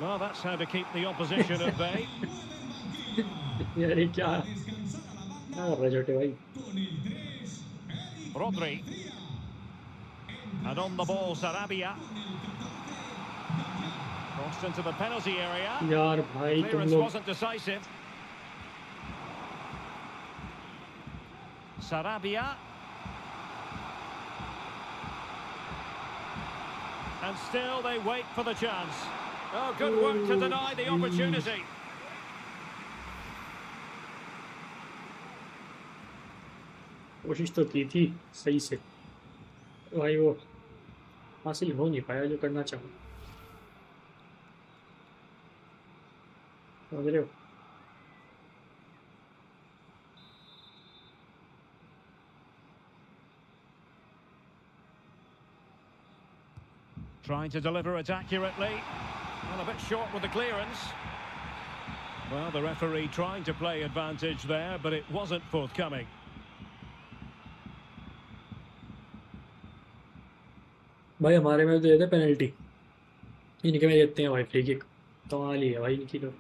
[SPEAKER 2] Well, that's how to keep the opposition at bay.
[SPEAKER 1] यार ये क्या
[SPEAKER 4] Descansar a la banda.
[SPEAKER 1] कर रहा है छोटे भाई
[SPEAKER 4] Con el 3, Eric
[SPEAKER 2] Rodri.
[SPEAKER 4] García.
[SPEAKER 2] And on the ball, Sarabia. Crossed into the penalty area.
[SPEAKER 1] यार भाई तुम
[SPEAKER 2] Clearance
[SPEAKER 1] लोग
[SPEAKER 2] wasn't decisive. Sarabia. And still they wait for the chance. Oh, good work to deny the opportunity.
[SPEAKER 1] कोशिश तो की थी सही से भाई वो हासिल हो नहीं पाया जो करना चाहूँ समझ रहे हो
[SPEAKER 2] Trying to deliver it accurately. Well, a bit short with the clearance. Well, the referee trying to play advantage there, but it wasn't forthcoming.
[SPEAKER 1] भाई हमारे में तो देते पेनल्टी इनके में देते हैं भाई फ्री किक कमाल ही है भाई इनकी तो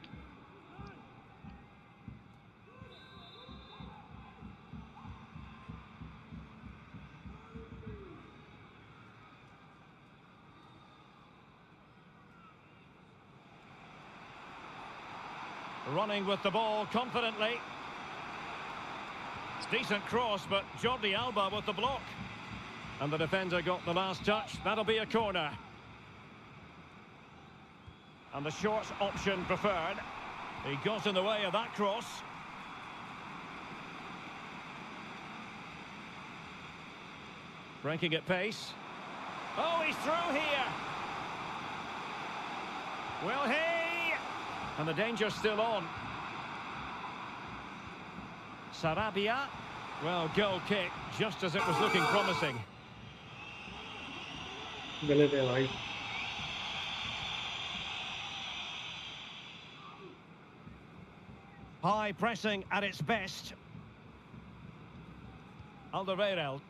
[SPEAKER 2] Running with the ball confidently. It's decent cross, but Jordi Alba with the block. And the defender got the last touch. That'll be a corner. And the short option preferred. He got in the way of that cross. Breaking at pace. Oh, he's through here. Will he? And the danger's still on. Sarabia. Well, goal kick, just as it was looking promising.
[SPEAKER 1] गलत है भाई.
[SPEAKER 2] High pressing at its best. Alderweireld.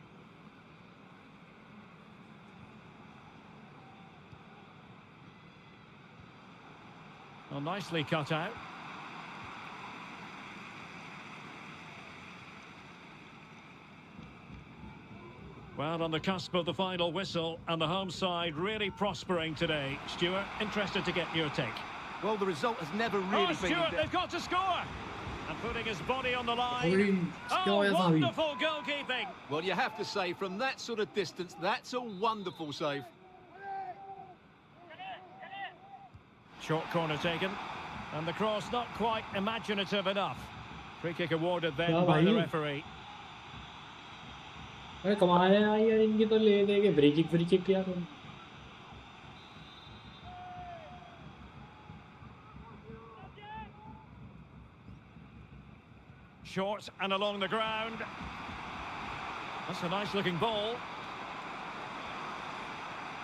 [SPEAKER 2] Well, nicely cut out. Well, on the cusp of the final whistle, and the home side really prospering today. Stuart, interested to get your take.
[SPEAKER 3] Well, the result has never really been...
[SPEAKER 2] Stuart, they've got to score! And putting his body on the line.
[SPEAKER 1] Oy,
[SPEAKER 2] Oh, wonderful goalkeeping!
[SPEAKER 3] Well, you have to say, from that sort of distance, that's a wonderful save.
[SPEAKER 2] Short corner taken. And the cross not quite imaginative enough. Free kick awarded then
[SPEAKER 1] Yeah,
[SPEAKER 2] by the
[SPEAKER 1] bhai.
[SPEAKER 2] referee.
[SPEAKER 1] अरे कमाल है यार इनकी तो ले देंगे free kick यार.
[SPEAKER 2] Short and along the ground. That's a nice looking ball.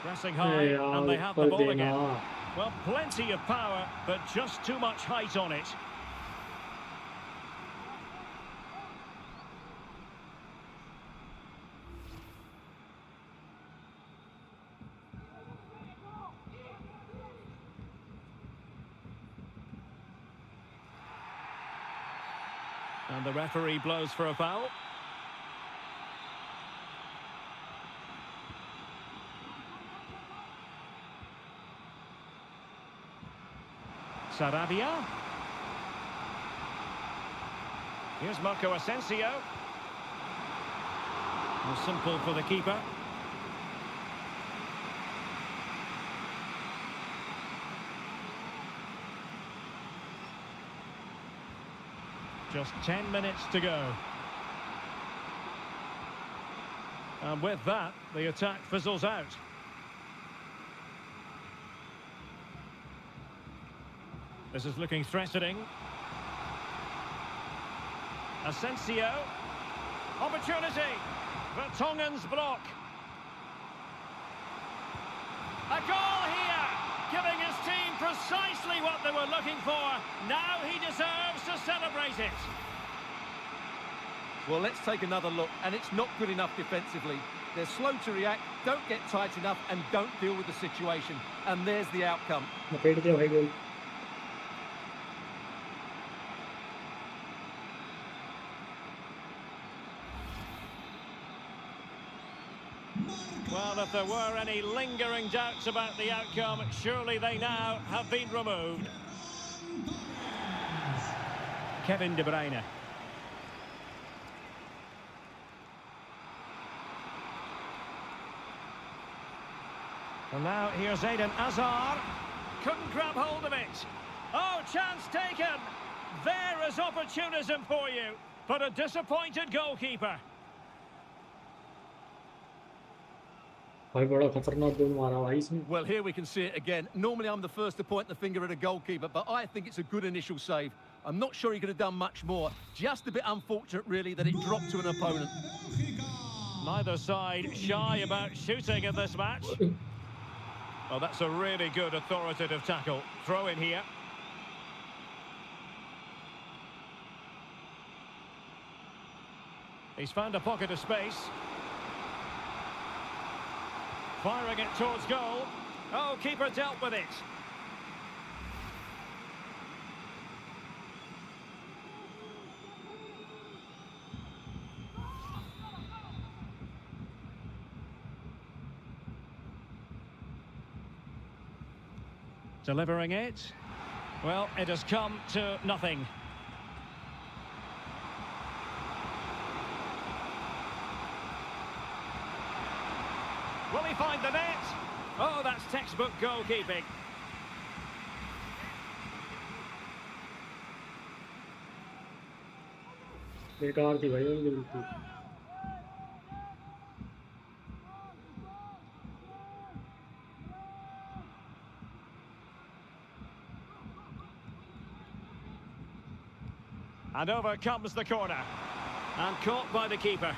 [SPEAKER 2] Pressing high, and they have the ball again. Well, plenty of power, but just too much height on it. And the referee blows for a foul. Sarabia. Here's Marco Asensio. Well, simple for the keeper. Just 10 minutes to go. And with that, the attack fizzles out. This is looking threatening. Asensio. Opportunity. Vertonghen's block. A goal here, giving his team precisely what they were looking for. Now he deserves to celebrate it.
[SPEAKER 3] Well, let's take another look, and it's not good enough defensively. They're slow to react, don't get tight enough, and don't deal with the situation. And there's the outcome.
[SPEAKER 1] लपेट दिया भाई गोल.
[SPEAKER 2] Well, if there were any lingering doubts about the outcome, surely they now have been removed. Kevin De Bruyne. And now here's Eden Hazard. Couldn't grab hold of it. Oh, chance taken. There is opportunism for you, but a disappointed goalkeeper.
[SPEAKER 1] भाई बड़ा खतरनाक गोल मारा भाई इसने.
[SPEAKER 3] Well, here we can see it again. Normally I'm the first to point the finger at a goalkeeper, but I think it's a good initial save. I'm not sure he could have done much more. Just a bit unfortunate, really, that it dropped to an opponent.
[SPEAKER 2] Neither side shy about shooting in this match. Well, that's a really good authoritative tackle. Throw in here. He's found a pocket of space. Firing it towards goal. Oh, keeper dealt with it. Delivering it. Well, it has come to nothing. Will he find the net? Oh, that's textbook goalkeeping.
[SPEAKER 1] बेकार थी भाई उनकी बिल्कुल.
[SPEAKER 2] And over comes the corner. And caught by the keeper.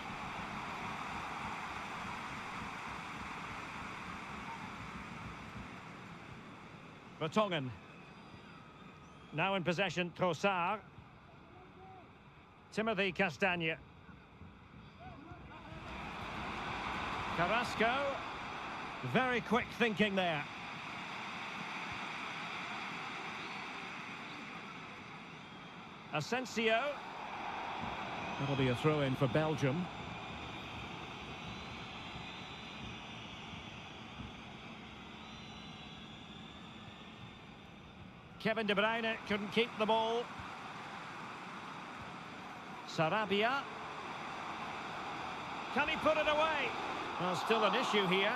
[SPEAKER 2] Vertonghen. Now in possession, Trossard. Timothy Castagne. Carrasco. Very quick thinking there. Asensio. That'll be a throw-in for Belgium. Kevin De Bruyne couldn't keep the ball. Sarabia. Can he put it away? Well, still an issue here.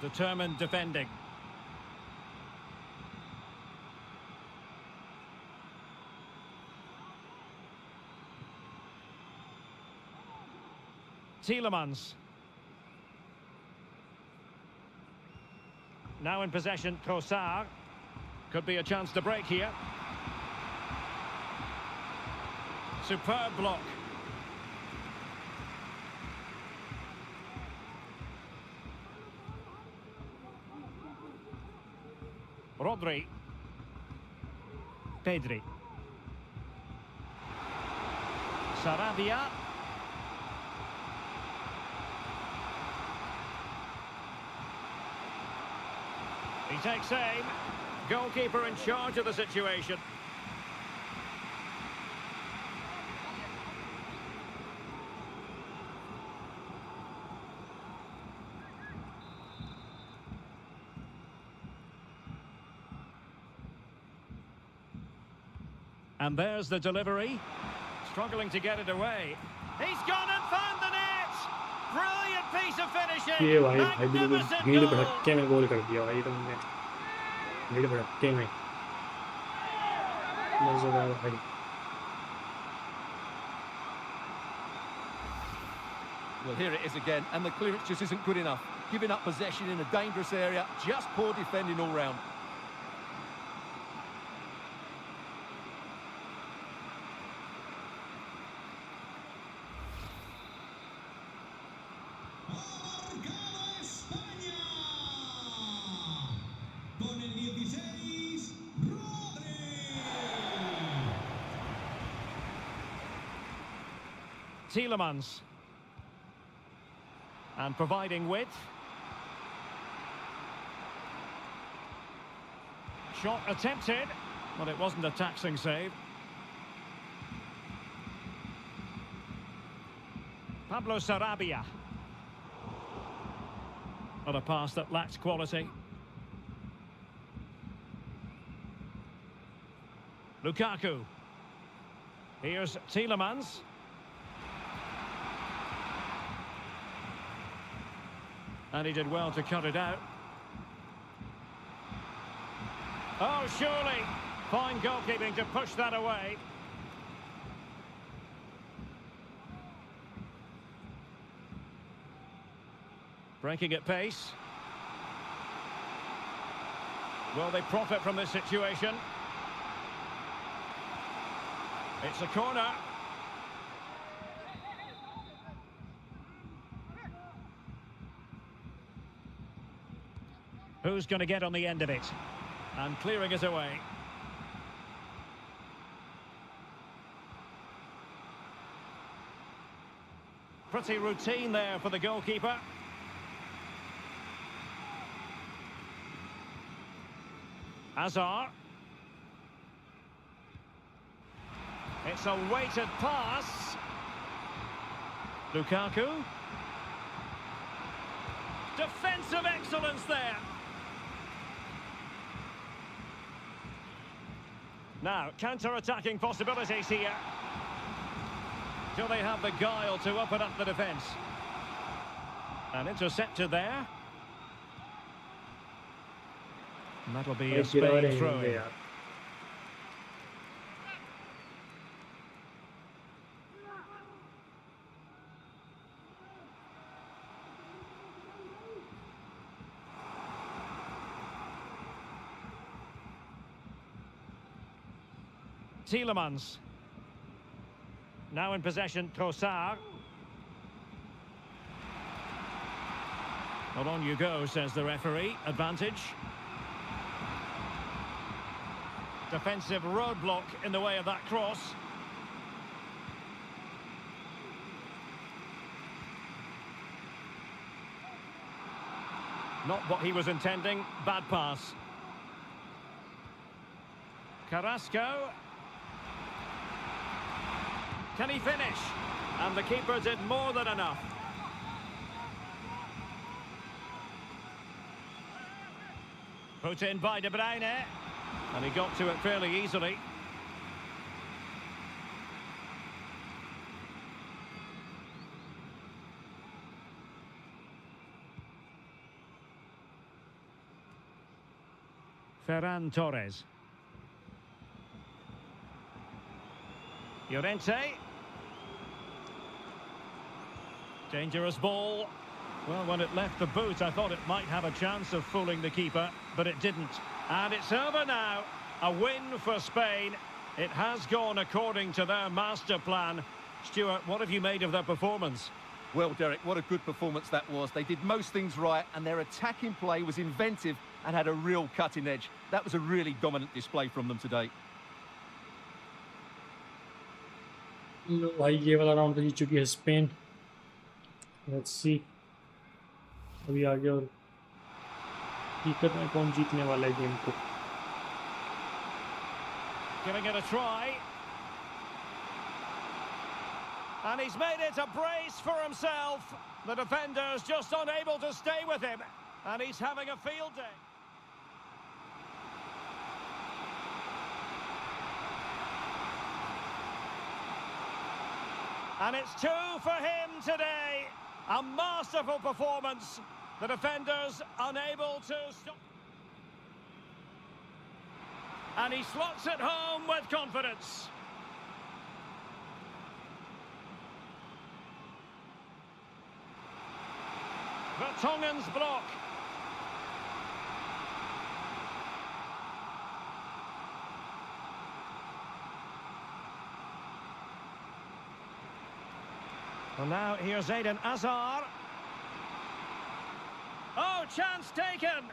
[SPEAKER 2] Determined defending. Tielemans. Now in possession, Trossard. Could be a chance to break here. Superb block. Rodri. Pedri. Sarabia. He takes aim. Goalkeeper in charge of the situation. And there's the delivery. Struggling to get it away. He's gone and found the net! Brilliant piece of finishing!
[SPEAKER 1] ये भाई भाई बिल्कुल
[SPEAKER 2] Magnificent
[SPEAKER 1] भीड़
[SPEAKER 2] goal!
[SPEAKER 1] भड़क्के में गोल कर दिया भाई तुमने भीड़ भड़क्के में मजेदार भाई
[SPEAKER 3] Well, here it is again, and the clearance just isn't good enough. Giving up possession in a dangerous area, just poor defending all round.
[SPEAKER 4] Marcado España. Con el 16, Rodri.
[SPEAKER 2] Tielemans. And providing width. Shot attempted, but it wasn't a taxing save. Pablo Sarabia. Not a pass that lacked quality. Lukaku. Here's Tielemans. And he did well to cut it out. Oh, surely. Fine goalkeeping to push that away. Breaking at pace. Will they profit from this situation? It's a corner. Who's going to get on the end of it? And clearing it away. Pretty routine there for the goalkeeper. Hazard. It's a weighted pass. Lukaku. Defensive excellence there. Now, counter-attacking possibilities here. Do they have the guile to open up the defence? An interceptor there. And that'll be a Spain throw-in. Tielemans. Now in possession, Trossard. Well, on you go, says the referee. Advantage. Defensive roadblock in the way of that cross. Not what he was intending. Bad pass. Carrasco. Can he finish? And the keeper did more than enough. Put in by De Bruyne. And he got to it fairly easily. Ferran Torres. Llorente. Dangerous ball. Well, when it left the boot, I thought it might have a chance of fooling the keeper, but it didn't. And it's over now. A win for Spain. It has gone according to their master plan. Stuart, what have you made of their performance?
[SPEAKER 3] Well, Derek, what a good performance that was. They did most things right, and their attacking play was inventive and had a real cutting edge. That was a really dominant display from them today.
[SPEAKER 1] लो भाई ये वाला round तो जीत चुकी है Spain. Let's see अभी आगे और हकीकत में कौन जीतने वाला है गेम को.
[SPEAKER 2] Giving it a try. And he's made it a brace for himself. The defender's just unable to stay with him. And he's having a field day. And it's two for him today. A masterful performance. The defender's unable to stop. And he slots it home with confidence. Vertonghen's block. Well, now here's Eden Hazard. Oh, chance taken.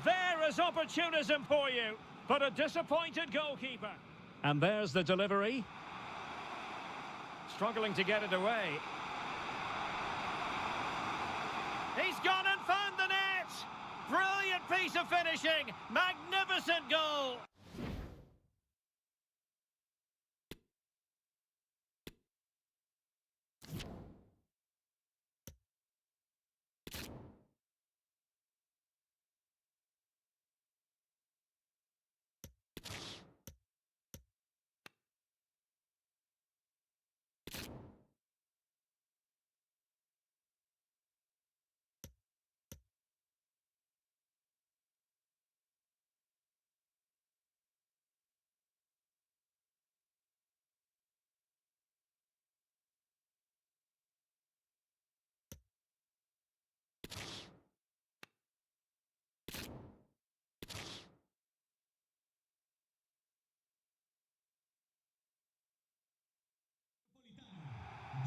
[SPEAKER 2] There is opportunism for you, but a disappointed goalkeeper. And there's the delivery. Struggling to get it away. He's gone and found the net. Brilliant piece of finishing. Magnificent goal.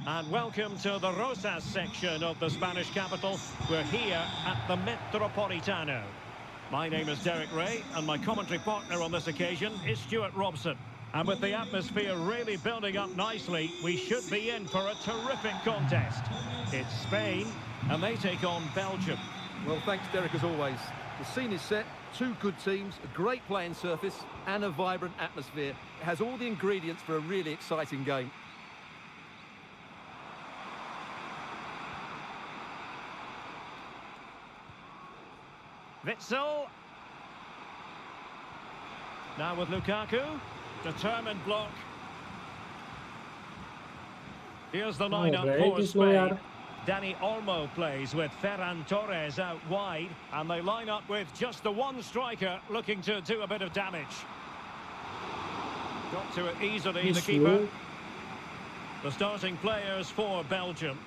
[SPEAKER 2] And welcome to the Rosas section of the Spanish capital. We're here at the Metropolitano. My name is Derek Ray, and my commentary partner on this occasion is Stuart Robson. And with the atmosphere really building up nicely, we should be in for a terrific contest. It's Spain, and they take on Belgium.
[SPEAKER 3] Well, thanks, Derek, as always. The scene is set, two good teams, a great playing surface, and a vibrant atmosphere. It has all the ingredients for a really exciting game.
[SPEAKER 2] Witsel. Now with Lukaku. Determined block. Here's the lineup for Spain. Dani Olmo plays with Ferran Torres out wide. And they line up with just the one striker looking to do a bit of damage. Got to it easily, the keeper. The starting players for Belgium.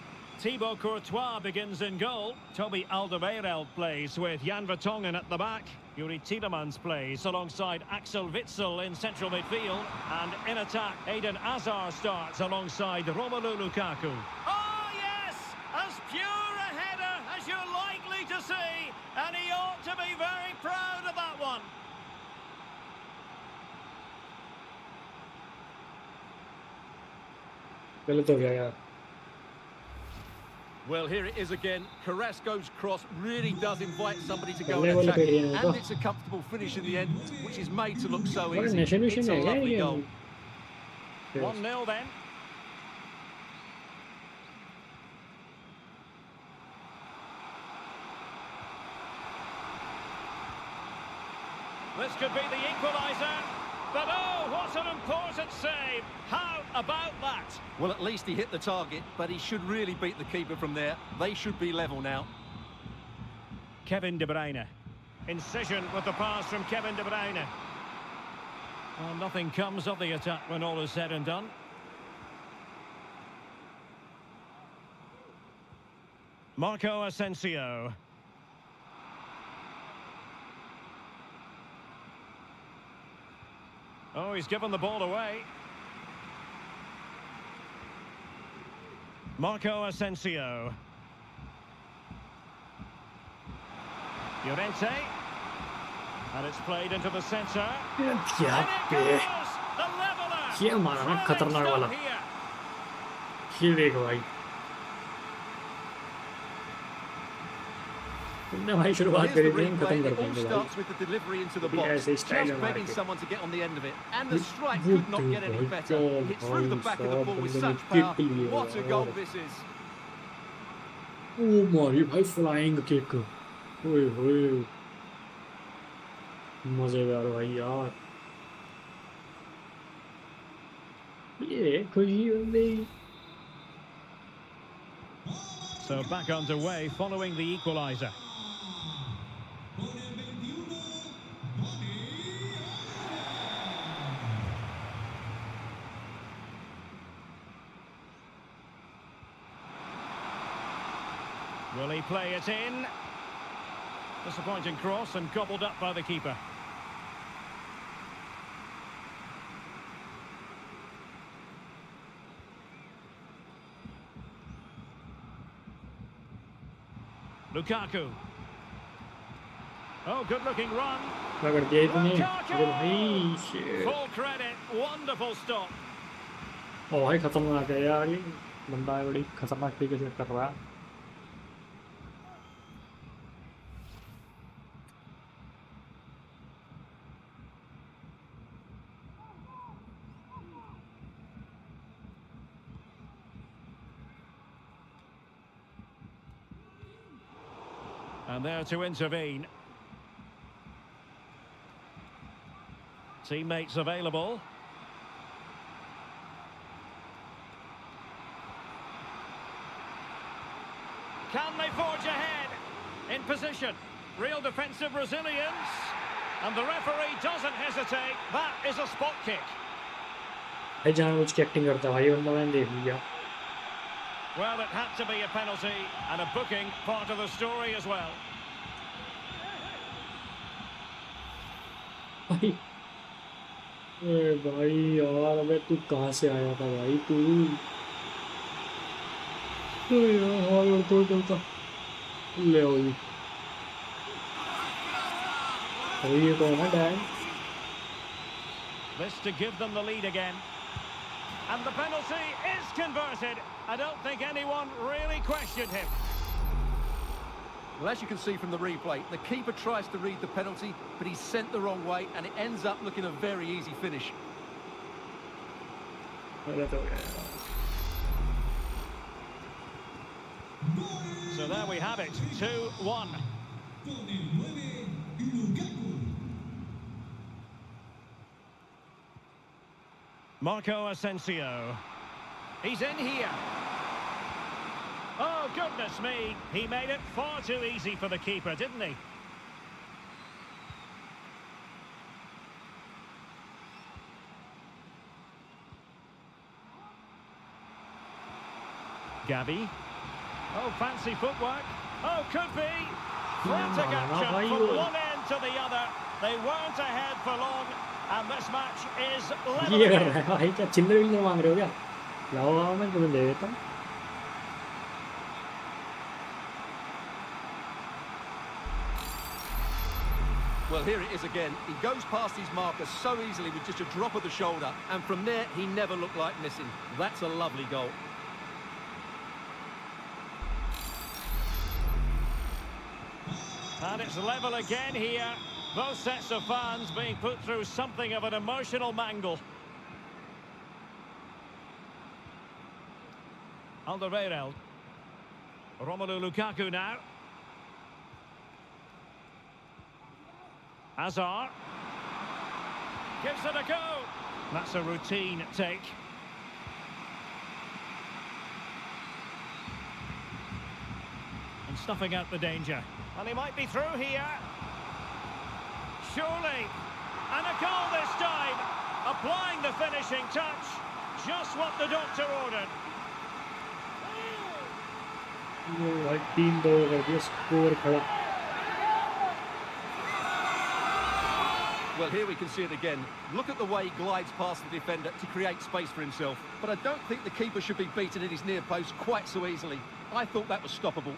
[SPEAKER 2] Thibaut Courtois begins in goal. Toby Alderweireld plays with Jan Vertonghen at the back. Yuri Tielemans plays alongside Axel Witsel in central midfield. And in attack, Eden Hazard starts alongside Romelu Lukaku. Oh, yes! As pure a header as you're likely to see. And he ought to be very proud of that one.
[SPEAKER 1] गलत हो गया यार.
[SPEAKER 3] Well, here it is again. Carrasco's cross really does invite somebody to go
[SPEAKER 1] Bale
[SPEAKER 3] and
[SPEAKER 1] wale
[SPEAKER 3] attack it.
[SPEAKER 1] pedi hai
[SPEAKER 3] And it's a comfortable finish in the end, which is made to look so
[SPEAKER 1] What a
[SPEAKER 3] easy.
[SPEAKER 1] nation
[SPEAKER 3] It's a
[SPEAKER 1] है
[SPEAKER 3] lovely
[SPEAKER 1] ये.
[SPEAKER 3] goal.
[SPEAKER 2] 1-0 then. This could be the equaliser. But oh, what an important save. How about that?
[SPEAKER 3] Well, at least he hit the target, but he should really beat the keeper from there. They should be level now.
[SPEAKER 2] Kevin De Bruyne. Incision with the pass from Kevin De Bruyne. Well, nothing comes of the attack when all is said and done. Marco Asensio. Oh, he's given the ball away. Marco Asensio. Llorente. And it's played into the centre.
[SPEAKER 1] क्या पे
[SPEAKER 2] The leveller.
[SPEAKER 1] ये हमारा ना खतरनाक वाला.
[SPEAKER 2] Here.
[SPEAKER 1] ये देख भाई. तुमने भाई शुरुआत
[SPEAKER 3] Here's
[SPEAKER 1] करी
[SPEAKER 3] the
[SPEAKER 1] थी हम खत्म
[SPEAKER 3] replay.
[SPEAKER 1] कर
[SPEAKER 3] It all
[SPEAKER 1] देंगे भाई.
[SPEAKER 3] starts with the delivery into the
[SPEAKER 1] अभी
[SPEAKER 3] box.
[SPEAKER 1] ऐसे
[SPEAKER 3] Just
[SPEAKER 1] style है हमारे
[SPEAKER 3] begging
[SPEAKER 1] के.
[SPEAKER 3] someone to get on the end of it. And the
[SPEAKER 1] Good-
[SPEAKER 3] strike
[SPEAKER 1] good
[SPEAKER 3] could not
[SPEAKER 1] dude,
[SPEAKER 3] get any
[SPEAKER 1] भाई.
[SPEAKER 3] better.
[SPEAKER 1] God,
[SPEAKER 3] Hit through the
[SPEAKER 1] भाई,
[SPEAKER 3] back of the ball with
[SPEAKER 1] बंदे ने
[SPEAKER 3] such
[SPEAKER 1] kick
[SPEAKER 3] power.
[SPEAKER 1] लिया
[SPEAKER 3] What a
[SPEAKER 1] यार.
[SPEAKER 3] goal this is.
[SPEAKER 1] ओ मारी भाई flying kick. ओए होए. मजेदार भाई यार. ये खुशी होगी.
[SPEAKER 2] So back underway following the equaliser.
[SPEAKER 4] Con el 21, Dani.
[SPEAKER 2] Will he play it in? Disappointing cross and gobbled up by the keeper. Lukaku. Oh, good-looking run.
[SPEAKER 1] क्या कर दिया इतने. अरे भाई shit.
[SPEAKER 2] Full credit. Wonderful stop.
[SPEAKER 1] ओ भाई खतरनाक है यार ये. बंदा है बड़ी खतरनाक तरीके से कर रहा है.
[SPEAKER 2] And there to intervene. Teammates available. Can they forge ahead? In position. Real defensive resilience. And the referee doesn't hesitate. That is a spot kick.
[SPEAKER 1] भाई जानबूझ के एक्टिंग करता है भाई बंदा. मैंने देख लिया.
[SPEAKER 2] Well, it had to be a penalty and a booking part of the story as well.
[SPEAKER 1] भाई. ए भाई यार अबे तू कहाँ से आया था भाई तू. तो यार तो ले आओ जी. अरे ये कौन है Dan.
[SPEAKER 2] This to give them the lead again. And the penalty is converted. I don't think anyone really questioned him.
[SPEAKER 3] Well, as you can see from the replay, the keeper tries to read the penalty, but he's sent the wrong way, and it ends up looking a very easy finish.
[SPEAKER 1] गलत हो गया यार.
[SPEAKER 2] So there we have it, 2-1.
[SPEAKER 4] Con el 9, Lukaku.
[SPEAKER 2] Marco Asensio. He's in here. Oh, goodness me. He made it far too easy for the keeper, didn't he? Gavi. Oh, fancy footwork. Oh, could be. Frantic action from one end to the other. They weren't ahead for long, and this match is level
[SPEAKER 1] ये कर
[SPEAKER 2] again.
[SPEAKER 1] रहा है भाई, क्या चिल्लर विल्लर मांग रहे हो क्या? लाओ आओ, मैं तुम्हें दे देता हूँ.
[SPEAKER 3] Well, here it is again. He goes past his marker so easily with just a drop of the shoulder, and from there, he never looked like missing. That's a lovely goal.
[SPEAKER 2] And it's level again here. Both sets of fans being put through something of an emotional mangle. Alderweireld. Romelu Lukaku now. Hazard. Gives it a go. That's a routine take. And snuffing out the danger. And he might be through here. Surely. And a goal this time. Applying the finishing touch. Just what the doctor ordered.
[SPEAKER 1] वो भाई 3-2 कर दिया, score खड़ा.
[SPEAKER 3] Well, here we can see it again. Look at the way he glides past the defender to create space for himself. But I don't think the keeper should be beaten at his near post quite so easily. I thought that was stoppable.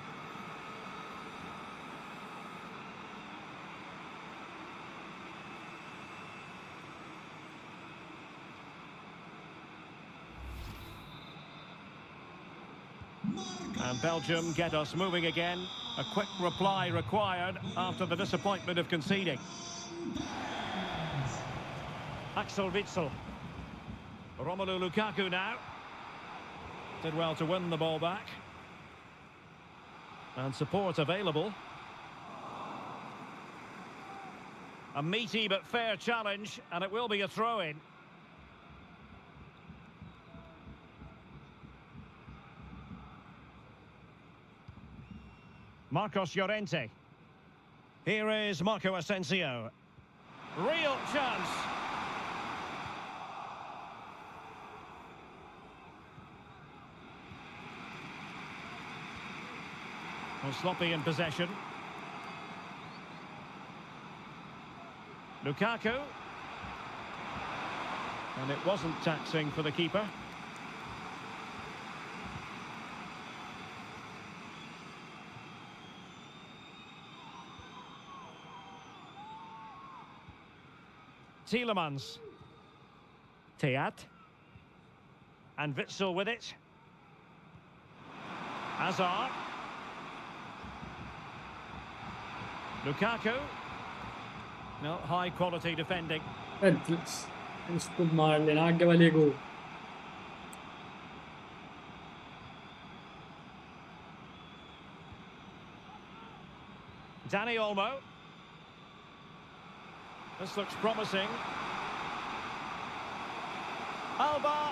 [SPEAKER 2] And Belgium get us moving again. A quick reply required after the disappointment of conceding. Axel Witsel. Romelu Lukaku now. Did well to win the ball back. And support available. A meaty but fair challenge, and it will be a throw-in. Marcos Llorente. Here is Marco Asensio. Real chance. Well, sloppy in possession. Lukaku. And it wasn't taxing for the keeper. Tielemans. Teat. And Witsel with it. Hazard. Lukaku. No, high quality defending.
[SPEAKER 1] इसको मार लेना आगे वाले को.
[SPEAKER 2] Dani Olmo. This looks promising. Alba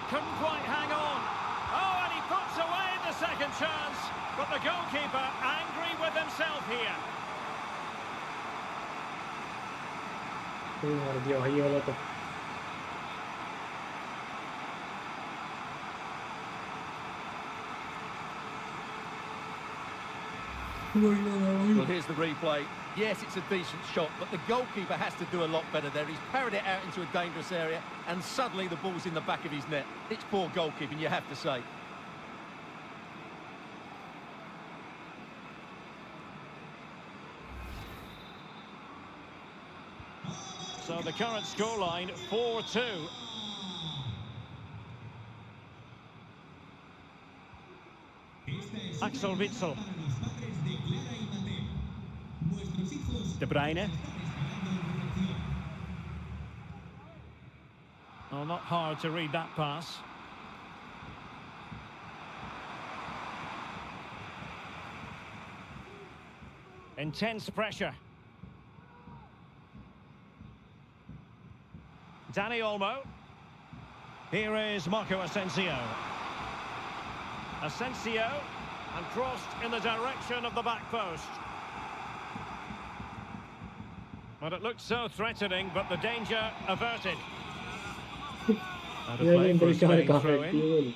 [SPEAKER 2] couldn't quite hang on. Oh, and he puts away the second chance. But the goalkeeper angry with himself here.
[SPEAKER 1] मार दिया भाई वाला तो.
[SPEAKER 3] Well, here's the replay. Yes, it's a decent shot, but the goalkeeper has to do a lot better there. He's parried it out into a dangerous area, and suddenly the ball's in the back of his net. It's poor goalkeeping, you have to say.
[SPEAKER 2] So the current scoreline, 4-2. Axel Witsel. De Bruyne. Oh, not hard to read that pass. Intense pressure. Dani Olmo. Here is Marco Asensio. Asensio, and crossed in the direction of the back post. But it looked so threatening, but the danger averted. Out of play for a swinging throw-in.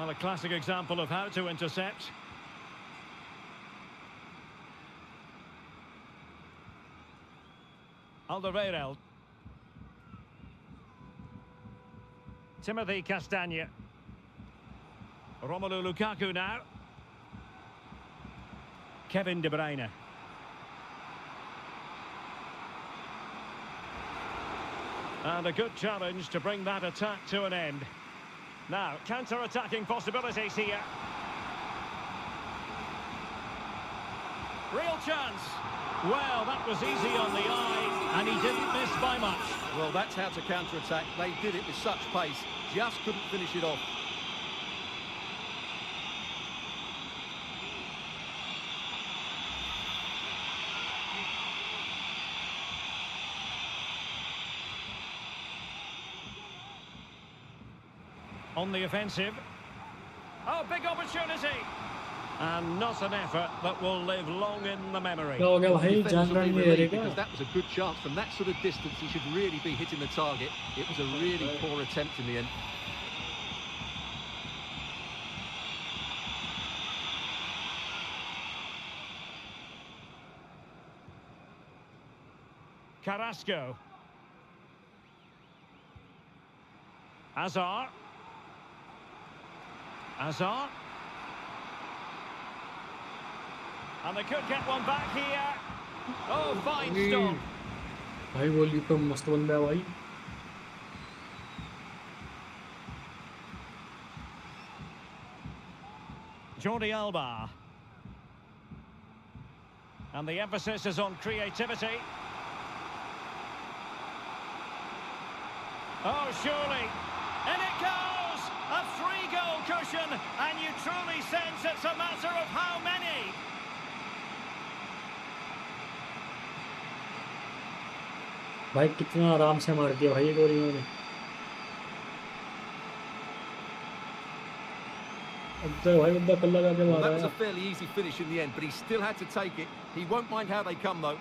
[SPEAKER 2] Well, a classic example of how to intercept. Alderweireld. Timothy Castagne. Romelu Lukaku now. Kevin De Bruyne. And a good challenge to bring that attack to an end. Now, counter-attacking possibilities here. Real chance. Well, that was easy on the eye, and he didn't miss by much.
[SPEAKER 3] Well, that's how to counter-attack. They did it with such pace, just couldn't finish it off.
[SPEAKER 2] On the offensive. Oh, big opportunity. And not an effort that will live long in the memory.
[SPEAKER 1] क्या हो गया भाई?
[SPEAKER 3] Defenders
[SPEAKER 1] जान
[SPEAKER 3] will
[SPEAKER 1] रहा
[SPEAKER 3] be
[SPEAKER 1] नहीं
[SPEAKER 3] relieved
[SPEAKER 1] रहेगा.
[SPEAKER 3] because that was a good chance. From that sort of distance, he should really be hitting the target. It was a really poor attempt in the end.
[SPEAKER 2] Carrasco. Hazard. Hazard. And they could get one back here. Oh, fine stop.
[SPEAKER 1] भाई goalkeeper मस्त बंदा है भाई.
[SPEAKER 2] Jordi Alba. And the emphasis is on creativity. Oh, surely. And it goes! A 3-goal cushion, and you truly sense it's a matter of how many.
[SPEAKER 1] भाई कितना आराम से मार दिया भाई ये गोल इन्होंने. अब तो भाई बंदा कल्ला करके
[SPEAKER 3] Well,
[SPEAKER 1] मारा
[SPEAKER 3] that was a
[SPEAKER 1] है.
[SPEAKER 3] fairly easy finish in the end, but he still had to take it. He won't mind how they come, though.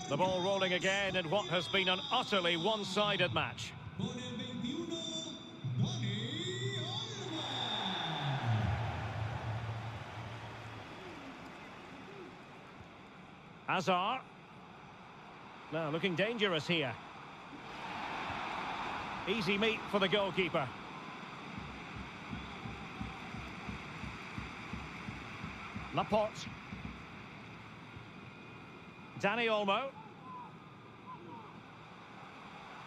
[SPEAKER 2] The ball rolling again in what has been an utterly one-sided match.
[SPEAKER 4] Con el 21, Dani Olmo.
[SPEAKER 2] Hazard. Now looking dangerous here. Easy meet for the goalkeeper. Laporte. Dani Olmo.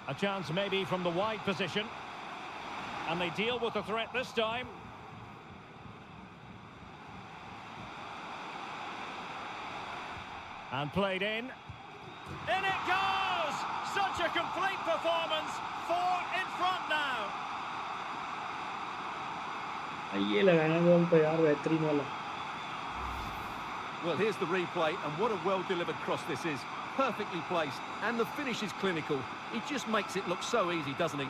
[SPEAKER 2] A chance maybe from the wide position. And they deal with the threat this time. And played in. In it goes! Such a complete performance. 4 in front now.
[SPEAKER 1] ये लगाना गोल तो यार बेहतरीन वाला.
[SPEAKER 3] Well, here's the replay, and what a well-delivered cross this is. Perfectly placed, and the finish is clinical. He just makes it look so easy, doesn't he?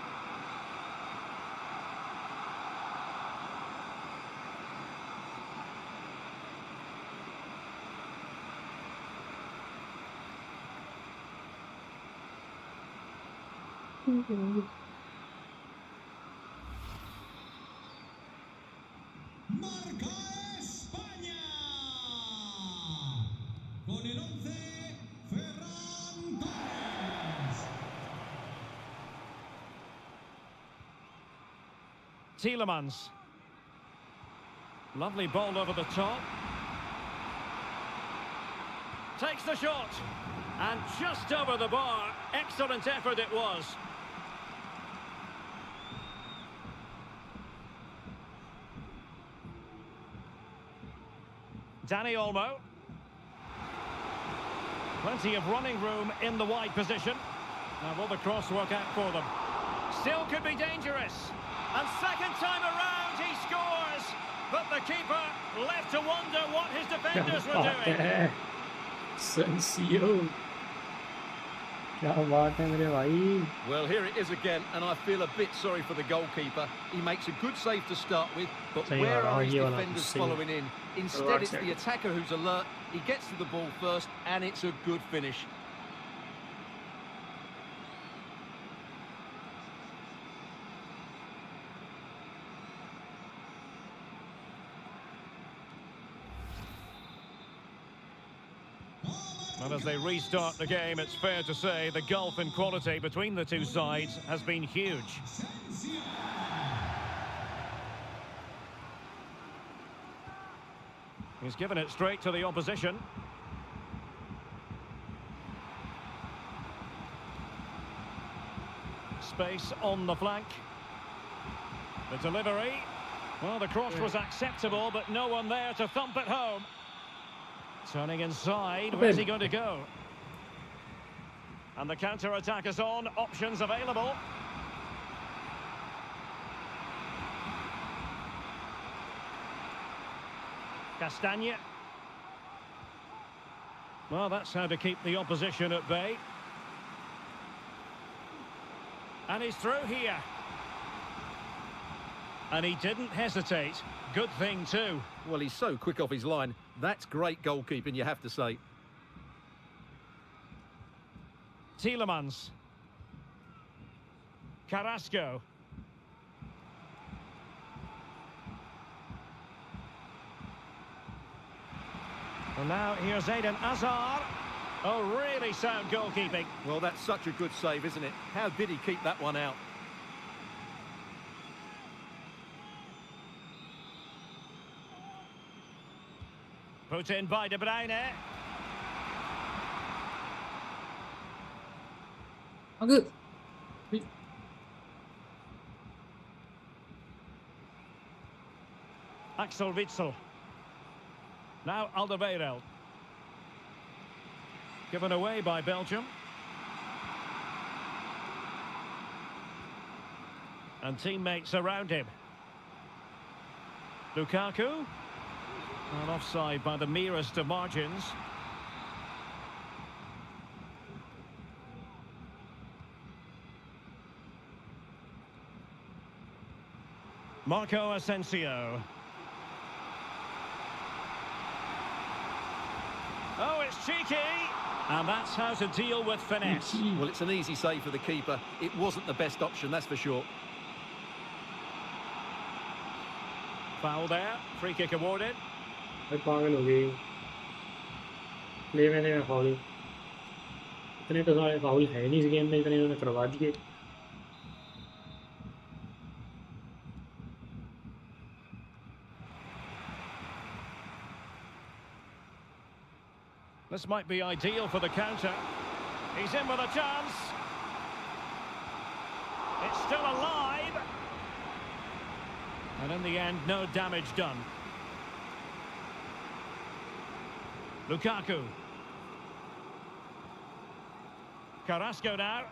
[SPEAKER 4] Marca España. Con el 11, Ferran Torres.
[SPEAKER 2] Tielemans. Lovely ball over the top. Takes the shot. And just over the bar. Excellent effort it was. Dani Olmo. Plenty of running room in the wide position. Now will the cross work out for them? Still could be dangerous. And second time around he scores. But the keeper left to wonder what his defenders were doing.
[SPEAKER 1] Sensio. क्या बात है मेरे भाई.
[SPEAKER 3] Well, here it is again, and I feel a bit sorry for the goalkeeper. He makes a good save to start with, but
[SPEAKER 1] सही
[SPEAKER 3] where
[SPEAKER 1] बात है,
[SPEAKER 3] are his
[SPEAKER 1] ये वाला
[SPEAKER 3] defenders
[SPEAKER 1] सही है.
[SPEAKER 3] following in? Instead, it's the attacker who's alert. He gets to the ball first, and it's a good finish.
[SPEAKER 2] And as they restart the game, it's fair to say the gulf in quality between the two sides has been huge. He's given it straight to the opposition. Space on the flank. The delivery. Well, the cross was acceptable, but no one there to thump it home. Turning inside, where's he going to go? And the counter-attack is on, options available. Castagne. Well, that's how to keep the opposition at bay. And he's through here. And he didn't hesitate. Good thing, too.
[SPEAKER 3] Well, he's so quick off his line. That's great goalkeeping, you have to say.
[SPEAKER 2] Tielemans. Carrasco. And now here's Eden Hazard. Oh, really sound goalkeeping.
[SPEAKER 3] Well, that's such a good save, isn't it? How did he keep that one out?
[SPEAKER 2] Put in by De Bruyne.
[SPEAKER 1] Good.
[SPEAKER 2] Axel Witsel. Now Alderweireld. Given away by Belgium. And teammates around him. Lukaku. And offside by the merest of margins. Marco Asensio. Oh, it's cheeky! And that's how to deal with finesse.
[SPEAKER 3] Well, it's an easy save for the keeper. It wasn't the best option, that's for sure.
[SPEAKER 2] Foul there. Free kick awarded.
[SPEAKER 1] भाई पागल हो गई. Play में थे foul. इतने तो सारे foul है नहीं इस गेम में, इतने इन्होंने करवा दिए.
[SPEAKER 2] This might be ideal for the counter. He's in with a chance. It's still alive. And in the end, no damage done. Lukaku. Carrasco now.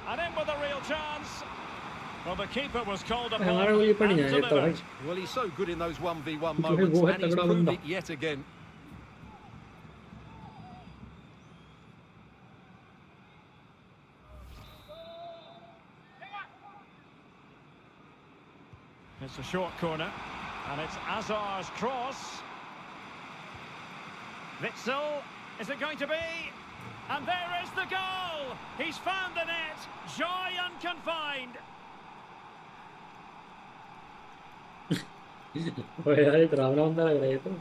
[SPEAKER 2] And in with a real chance. Well, the keeper was called upon
[SPEAKER 1] हमारा गोली पड़
[SPEAKER 2] and
[SPEAKER 1] जाए तो भाई.
[SPEAKER 2] delivered.
[SPEAKER 3] Well, he's so good in those 1v1
[SPEAKER 1] क्योंकि
[SPEAKER 3] moments,
[SPEAKER 1] वो है
[SPEAKER 3] and he's
[SPEAKER 1] तगड़ा
[SPEAKER 3] proved
[SPEAKER 1] बंदा.
[SPEAKER 3] it yet again.
[SPEAKER 2] It's a short corner, and it's Hazard's cross. Witsel, is it going to be? And there is the goal! He's found the net, joy unconfined.
[SPEAKER 1] ओए यार ये डरावना बंदा लग रहा है ये तो.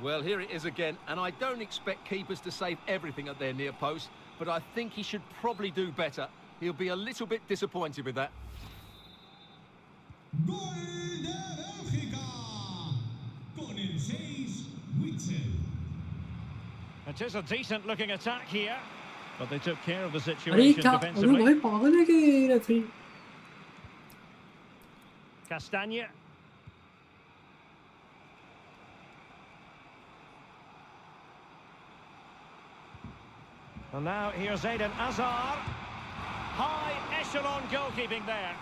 [SPEAKER 3] Well, here it is again, and I don't expect keepers to save everything at their near post, but I think he should probably do better. He'll be a little bit disappointed with that.
[SPEAKER 4] Gol de Bélgica. Con el 6, Witsel.
[SPEAKER 2] It is a decent-looking attack here, but they took care of the
[SPEAKER 1] अरे
[SPEAKER 2] situation
[SPEAKER 1] क्या, अरे
[SPEAKER 2] defensively.
[SPEAKER 1] भाई पागल है कि ये referee.
[SPEAKER 2] Castagne. And now here's Eden Hazard. High echelon goalkeeping there.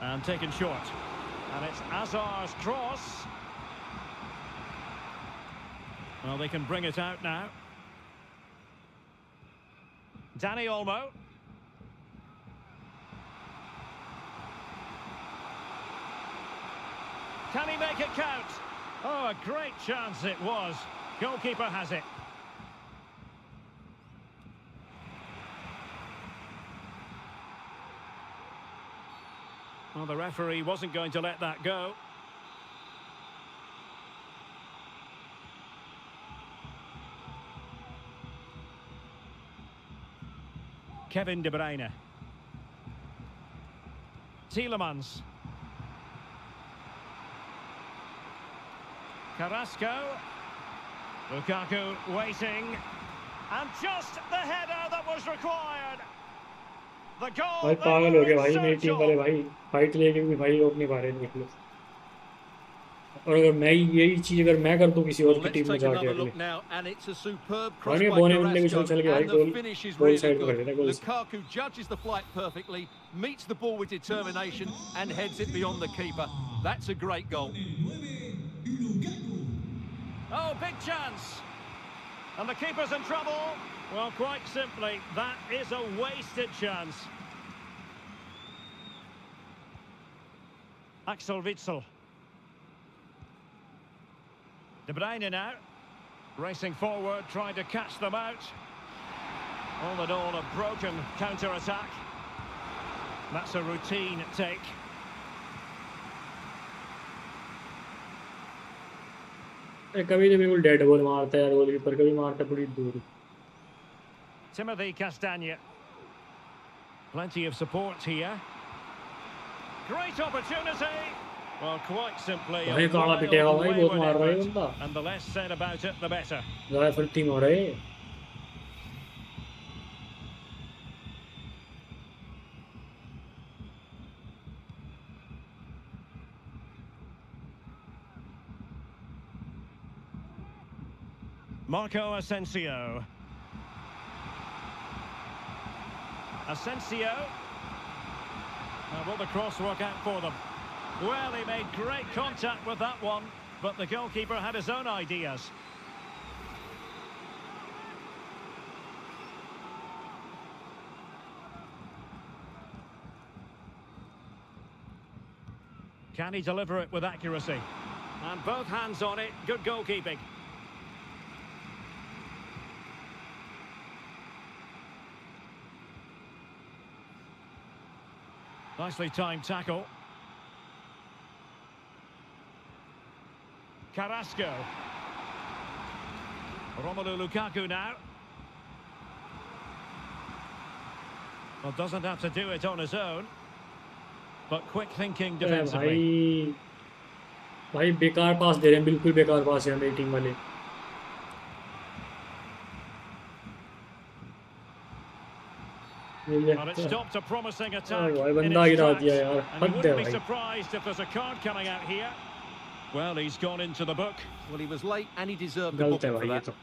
[SPEAKER 2] And taken short. And it's Azar's cross. Well, they can bring it out now. Dani Olmo. Can he make it count? Oh, a great chance it was. Goalkeeper has it. Well, the referee wasn't going to let that go. Kevin De Bruyne. Tielemans. Carrasco. Lukaku waiting. And just the header that was required. The goal.
[SPEAKER 1] भाई पागल हो गया भाई मेरी team वाले भाई fight लेके भी भाई रोक नहीं पा रहे निकलो और अगर मैं यही चीज अगर मैं कर दूं किसी और की टीम में जाके भाई बोने बंदे भी चल के भाई गोल साइड कर देता गोल
[SPEAKER 3] Lukaku judges the flight perfectly, meets the ball with determination and heads it beyond the keeper. That's a great goal.
[SPEAKER 2] Oh, big chance. And the keeper's in trouble. Well, quite simply, that is a wasted chance. Axel Witsel. De Bruyne now. Racing forward, trying to catch them out. All in all, a broken counter-attack. That's a routine take.
[SPEAKER 1] कभी तो बिल्कुल dead ball मारता है यार goalkeeper कभी मारता है बड़ी दूर
[SPEAKER 2] Timothy Castagne. Plenty of support here. Great opportunity. Well, quite simply,
[SPEAKER 1] भाई काला पिटेगा भाई बहुत मार रहा है बंदा
[SPEAKER 2] and the less said about it, the better.
[SPEAKER 1] ज़्यादा फुर्ती में हो रहे
[SPEAKER 2] Marco Asensio. Asensio. Now will the cross work out for them? Well, he made great contact with that one, but the goalkeeper had his own ideas. Can he deliver it with accuracy? And both hands on it, good goalkeeping. Nicely timed tackle. Carrasco. Romelu Lukaku now. Well, doesn't have to do it on his own. But quick thinking defensively.
[SPEAKER 1] भाई बेकार पास दे रहे हैं बिल्कुल बेकार पास है मेरी team वाले
[SPEAKER 2] Well, it stopped a promising attack.
[SPEAKER 1] भाई
[SPEAKER 2] In
[SPEAKER 1] बंदा
[SPEAKER 2] its
[SPEAKER 1] गिरा
[SPEAKER 2] tracks,
[SPEAKER 1] दिया यार
[SPEAKER 2] and you
[SPEAKER 1] हद है
[SPEAKER 2] wouldn't be
[SPEAKER 1] भाई
[SPEAKER 2] surprised if there's a card coming out here. Well, he's gone into the book.
[SPEAKER 3] Well, he was late and he deserved the
[SPEAKER 1] गलत है
[SPEAKER 3] booking for
[SPEAKER 1] भाई ये
[SPEAKER 3] that.
[SPEAKER 1] तो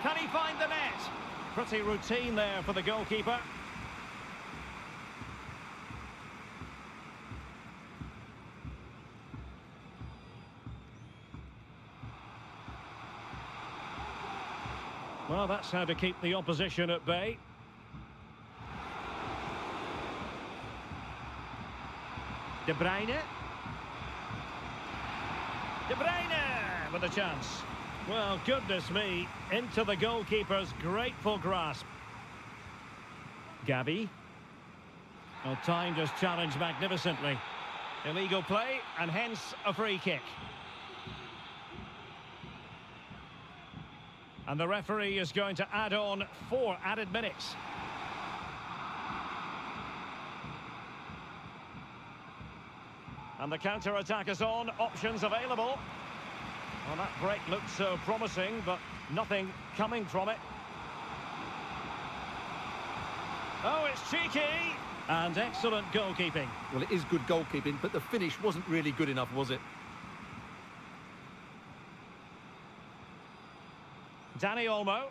[SPEAKER 2] Can he find the net? Pretty routine there for the goalkeeper. Well, that's how to keep the opposition at bay. De Bruyne. De Bruyne with a chance. Well, goodness me, into the goalkeeper's grateful grasp. Gavi. Well, timed his challenge magnificently. Illegal play, and hence a free kick. And the referee is going to add on 4 added minutes. And the counter-attack is on, options available. Well, that break looked so promising, but nothing coming from it. Oh, it's cheeky. And excellent goalkeeping.
[SPEAKER 3] Well, it is good goalkeeping, but the finish wasn't really good enough, was it?
[SPEAKER 2] Danny Olmo.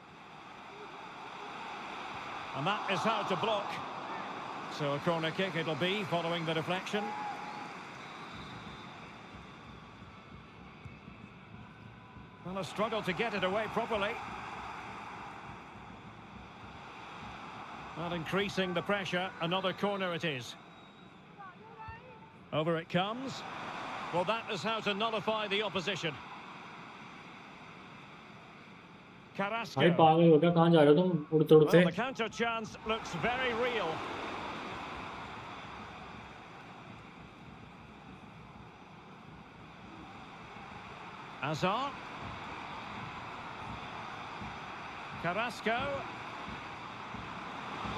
[SPEAKER 2] And that is how to block. So a corner kick it'll be following the deflection. Well, a struggle to get it away properly. Well, increasing the pressure. Another corner it is. Over it comes. Well, that is how to nullify the opposition. Carrasco.
[SPEAKER 1] भाई पागल हो गया, कहाँ जा रहे हो तुम उड़ते उड़ते?
[SPEAKER 2] Well, the counter chance looks very real. Azar. Carrasco.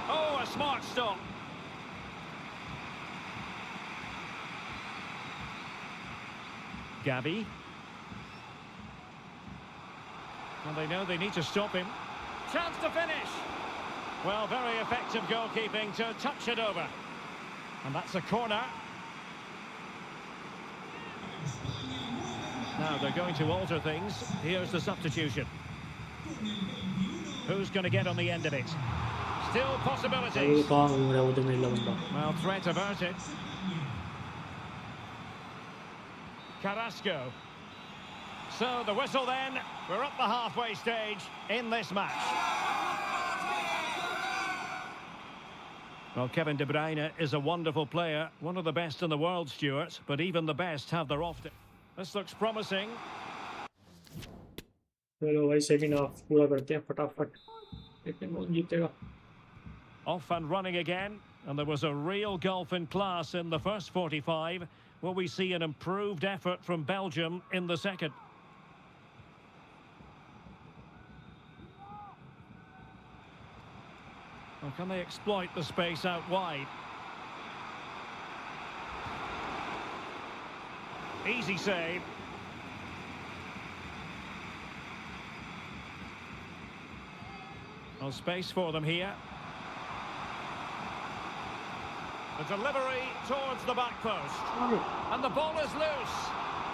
[SPEAKER 2] Oh, a smart stop. Gavi. And they know they need to stop him. Chance to finish. Well, very effective goalkeeping to touch it over. And that's a corner. Now they're going to alter things. Here's the substitution. Who's going to get on the end of it? Still
[SPEAKER 1] वो
[SPEAKER 2] possibilities.
[SPEAKER 1] कहाँ घूम रहा है उधर नीला बंदा?
[SPEAKER 2] Well, threat averted. Carrasco. So the whistle then. We're up the halfway stage in this match. Well, Kevin De Bruyne is a wonderful player, one of the best in the world, Stuart, but even the best have their off. This looks promising.
[SPEAKER 1] चलो भाई second half पूरा करते हैं फटाफट, देखते हैं कौन जीतेगा.
[SPEAKER 2] Off and running again, and there was a real gulf in class in the first 45. Will we see an improved effort from Belgium in the second? Or can they exploit the space out wide? Easy save. Well, space for them here. The delivery towards the back post. And the ball is loose.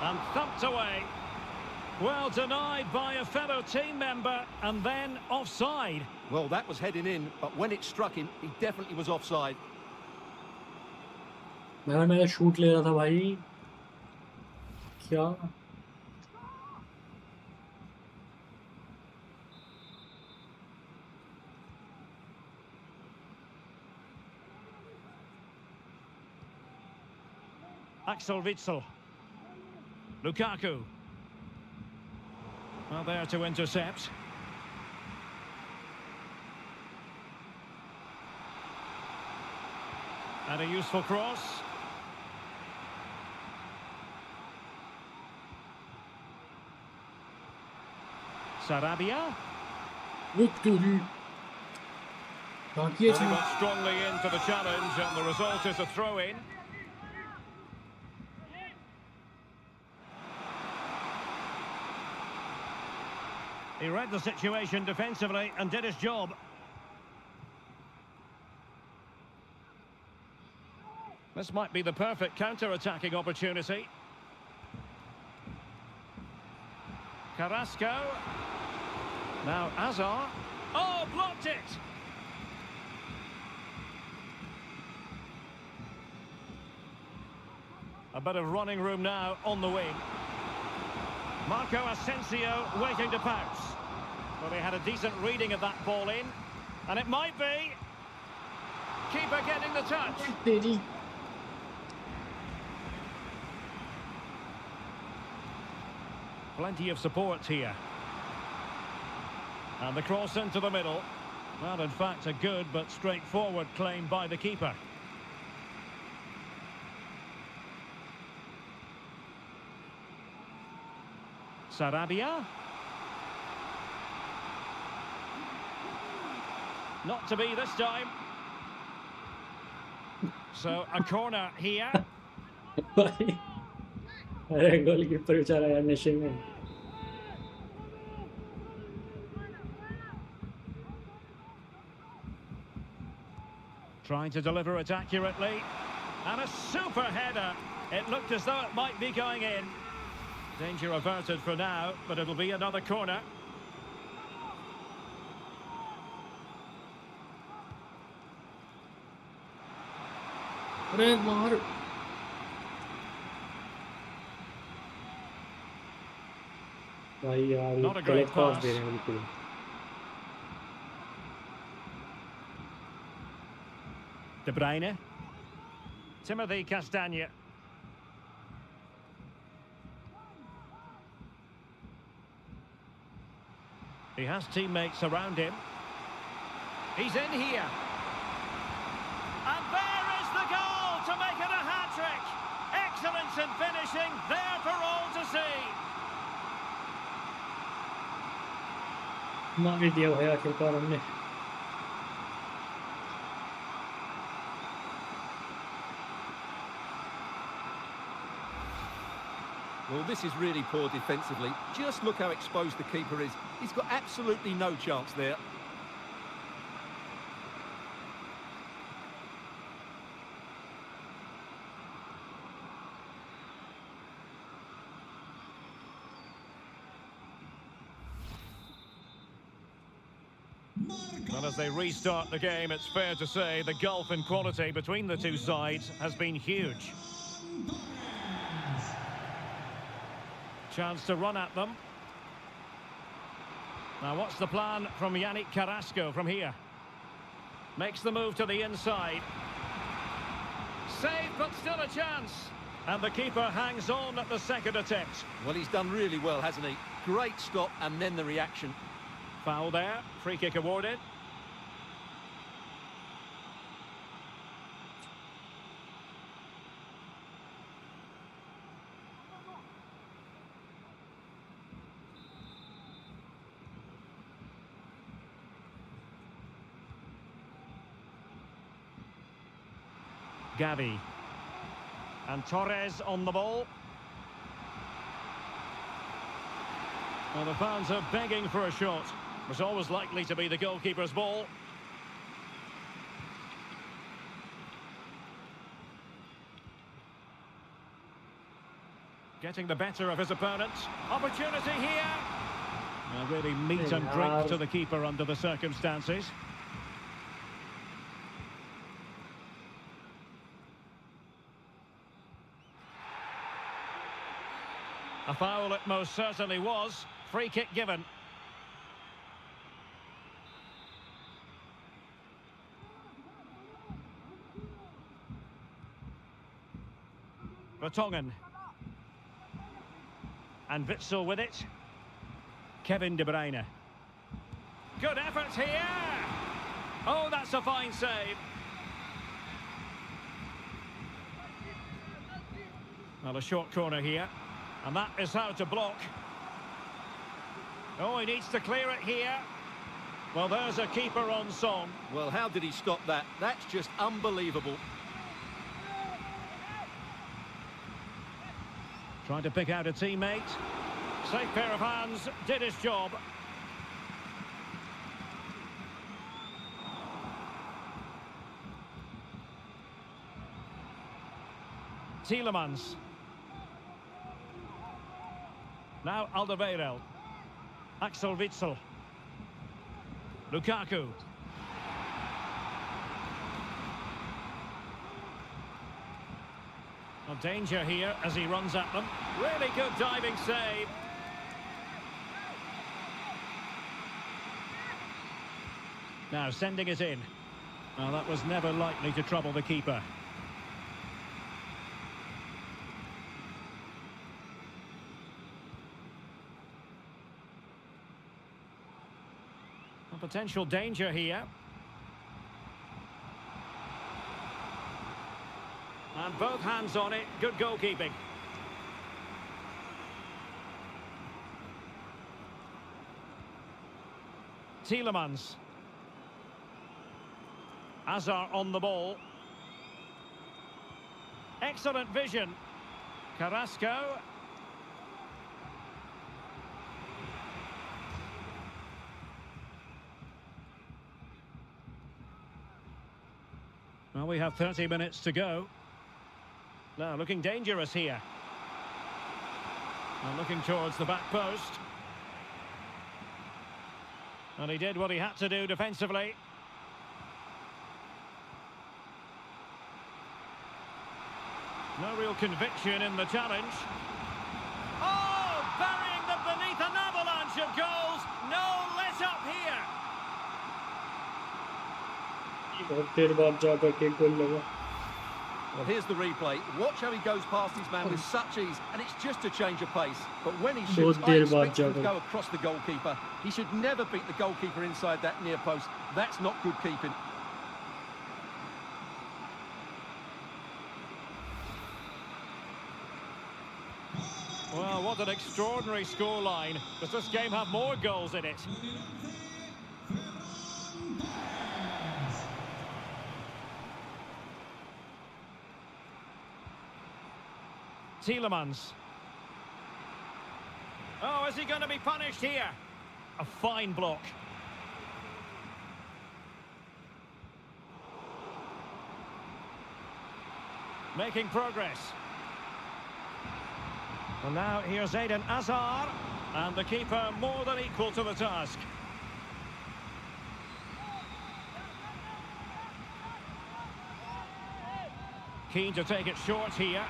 [SPEAKER 2] And thumped away. Well, denied by a fellow team member and then offside.
[SPEAKER 3] Well, that was heading in, but when it struck him, he definitely was offside.
[SPEAKER 1] मैं shoot ले रहा था भाई, क्या
[SPEAKER 2] Axel Witsel. Lukaku. Well, there to intercept. And a useful cross. Sarabia.
[SPEAKER 1] victory? क्या किया
[SPEAKER 2] And he
[SPEAKER 1] इसने?
[SPEAKER 2] got strongly into the challenge, and the result is a throw-in. He read the situation defensively and did his job. This might be the perfect counter-attacking opportunity. Carrasco. Now Azar. Oh, blocked it! A bit of running room now on the wing. Marco Asensio waiting to pounce. Well, he had a decent reading of that ball in. And it might be. Keeper getting the touch.
[SPEAKER 1] तेरी
[SPEAKER 2] Plenty of support here. And the cross into the middle. Well, in fact, a good but straightforward claim by the keeper. Sarabia. Not to be this time. So, a corner here.
[SPEAKER 1] भाई, अरे goalkeeper बेचारा यार नशे में.
[SPEAKER 2] Trying to deliver it accurately. And a super header. It looked as though it might be going in. Danger averted for now, but it'll be another corner.
[SPEAKER 1] अरे मार भाई यार
[SPEAKER 2] Not a
[SPEAKER 1] गलत
[SPEAKER 2] great
[SPEAKER 1] पास
[SPEAKER 2] pass.
[SPEAKER 1] दे रहे हैं बिल्कुल
[SPEAKER 2] De Bruyne. Timothy Castagne. He has teammates around him. He's in here. And there is the goal to make it a hat-trick. Excellence in finishing, there for all to see.
[SPEAKER 1] मार दिया भाई आखिरकार हमने
[SPEAKER 3] Well, this is really poor defensively. Just look how exposed the keeper is. He's got absolutely no chance there.
[SPEAKER 2] Well, as they restart the game, it's fair to say the gulf in quality between the two sides has been huge. Chance to run at them. Now, what's the plan from Yannick Carrasco from here? Makes the move to the inside. Save, but still a chance. And the keeper hangs on at the second attempt.
[SPEAKER 3] Well, he's done really well, hasn't he? Great stop and then the reaction.
[SPEAKER 2] Foul there. Free kick awarded. Gavi. And Torres on the ball. Well, the fans are begging for a shot. It was always likely to be the goalkeeper's ball. Getting the better of his opponent. Opportunity here. Well, really meat and drink to the keeper under the circumstances. A foul it most certainly was. Free kick given. Vertonghen. And Witsel with it. Kevin De Bruyne. Good effort here. Oh, that's a fine save. Well, a short corner here. And that is how to block. Oh, he needs to clear it here. Well, there's a keeper on song.
[SPEAKER 3] Well, how did he stop that? That's just unbelievable.
[SPEAKER 2] Trying to pick out a teammate. Safe pair of hands, did his job. Tielemans. Now Alderweireld. Axel Witsel. Lukaku. Well, danger here as he runs at them. Really good diving save. Now sending it in. Well, that was never likely to trouble the keeper. A potential danger here. And both hands on it. Good goalkeeping. Tielemans. Azar on the ball. Excellent vision. Carrasco. Well, we have 30 minutes to go. Now, looking dangerous here. And looking towards the back post. And he did what he had to do defensively. No real conviction in the challenge. Oh, burying them beneath an avalanche of goals. No let up here.
[SPEAKER 1] बहुत देर बाद जाकर के गोल लगा.
[SPEAKER 3] Well, here's the replay. Watch how he goes past his man with such ease, and it's just a change of pace. But when he shoots, I expect him to go across the goalkeeper. He should never beat the goalkeeper inside that near post. That's not good keeping.
[SPEAKER 2] Well, what an extraordinary scoreline. Does this game have more goals in it? Tielemans. Oh, is he going to be punished here? A fine block. Making progress. Well, now here's Eden Hazard, and the keeper more than equal to the task. Keen to take it short here.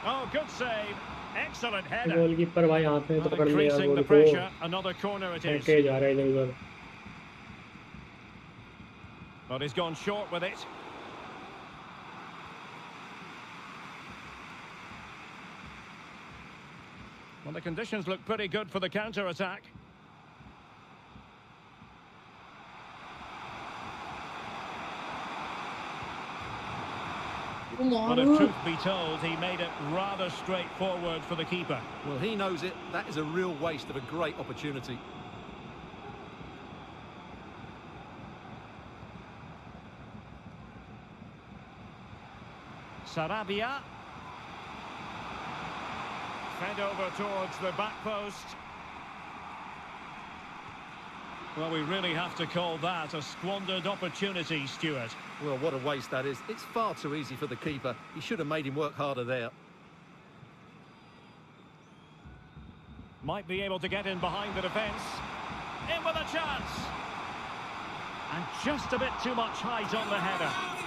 [SPEAKER 2] Oh, good save. Excellent header.
[SPEAKER 1] Goalkeeper भाई हाथ में तो पकड़ लिया
[SPEAKER 2] Increasing the
[SPEAKER 1] गोल को.
[SPEAKER 2] pressure. Another corner it is.
[SPEAKER 1] फेंके जा रहा है इधर-उधर.
[SPEAKER 2] But he's gone short with it. Well, the conditions look pretty good for the counter-attack. But if truth be told, he made it rather straightforward for the keeper.
[SPEAKER 3] Well, he knows it. That is a real waste of a great opportunity.
[SPEAKER 2] Sarabia. Fed over towards the back post. Well, we really have to call that a squandered opportunity, Stuart.
[SPEAKER 3] Well, what a waste that is. It's far too easy for the keeper. He should have made him work harder there.
[SPEAKER 2] Might be able to get in behind the defence. In with a chance. And just a bit too much height on the header.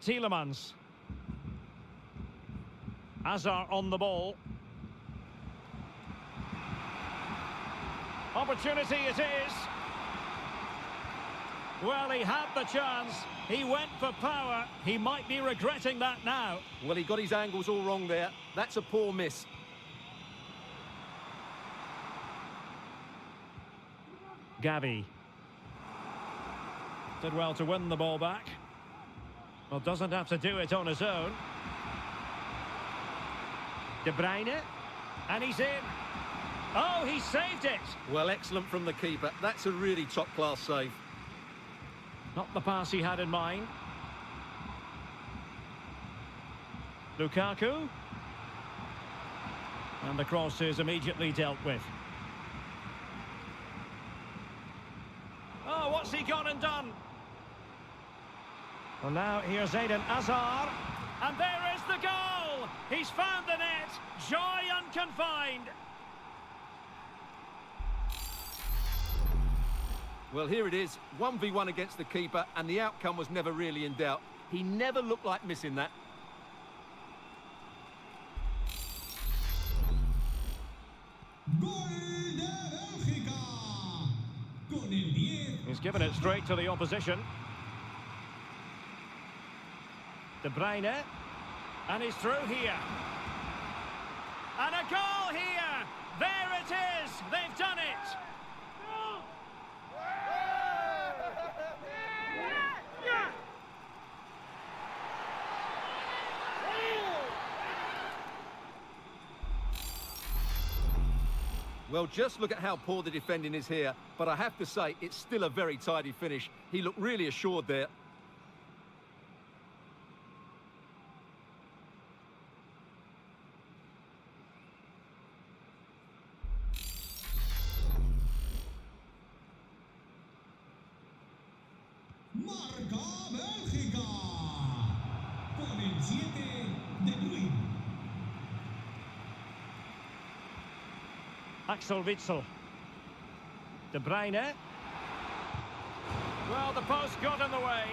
[SPEAKER 2] Tielemans. Hazard on the ball. Opportunity it is. Well, he had the chance. He went for power. He might be regretting that now.
[SPEAKER 3] Well, he got his angles all wrong there. That's a poor miss.
[SPEAKER 2] Gavi. Did well to win the ball back. Well, doesn't have to do it on his own. De Bruyne. And he's in. Oh, he saved it.
[SPEAKER 3] Well, excellent from the keeper. That's a really top-class save.
[SPEAKER 2] Not the pass he had in mind. Lukaku. And the cross is immediately dealt with. Oh, what's he gone and done? Well, now here's Eden Hazard. And there is the goal! He's found the net. Joy unconfined.
[SPEAKER 3] Well, here it is. 1v1 against the keeper, and the outcome was never really in doubt. He never looked like missing that.
[SPEAKER 4] Gol de Bélgica. Con el 10.
[SPEAKER 2] He's given it straight to the opposition. De Bruyne. And he's through here. And a goal here! There it is! They've done it!
[SPEAKER 3] Well, just look at how poor the defending is here, but I have to say, it's still a very tidy finish. He looked really assured there.
[SPEAKER 4] Marca Bélgica con el 7 de Bruyne.
[SPEAKER 2] Axel Witsel. De Bruyne. Well, the post got in the way.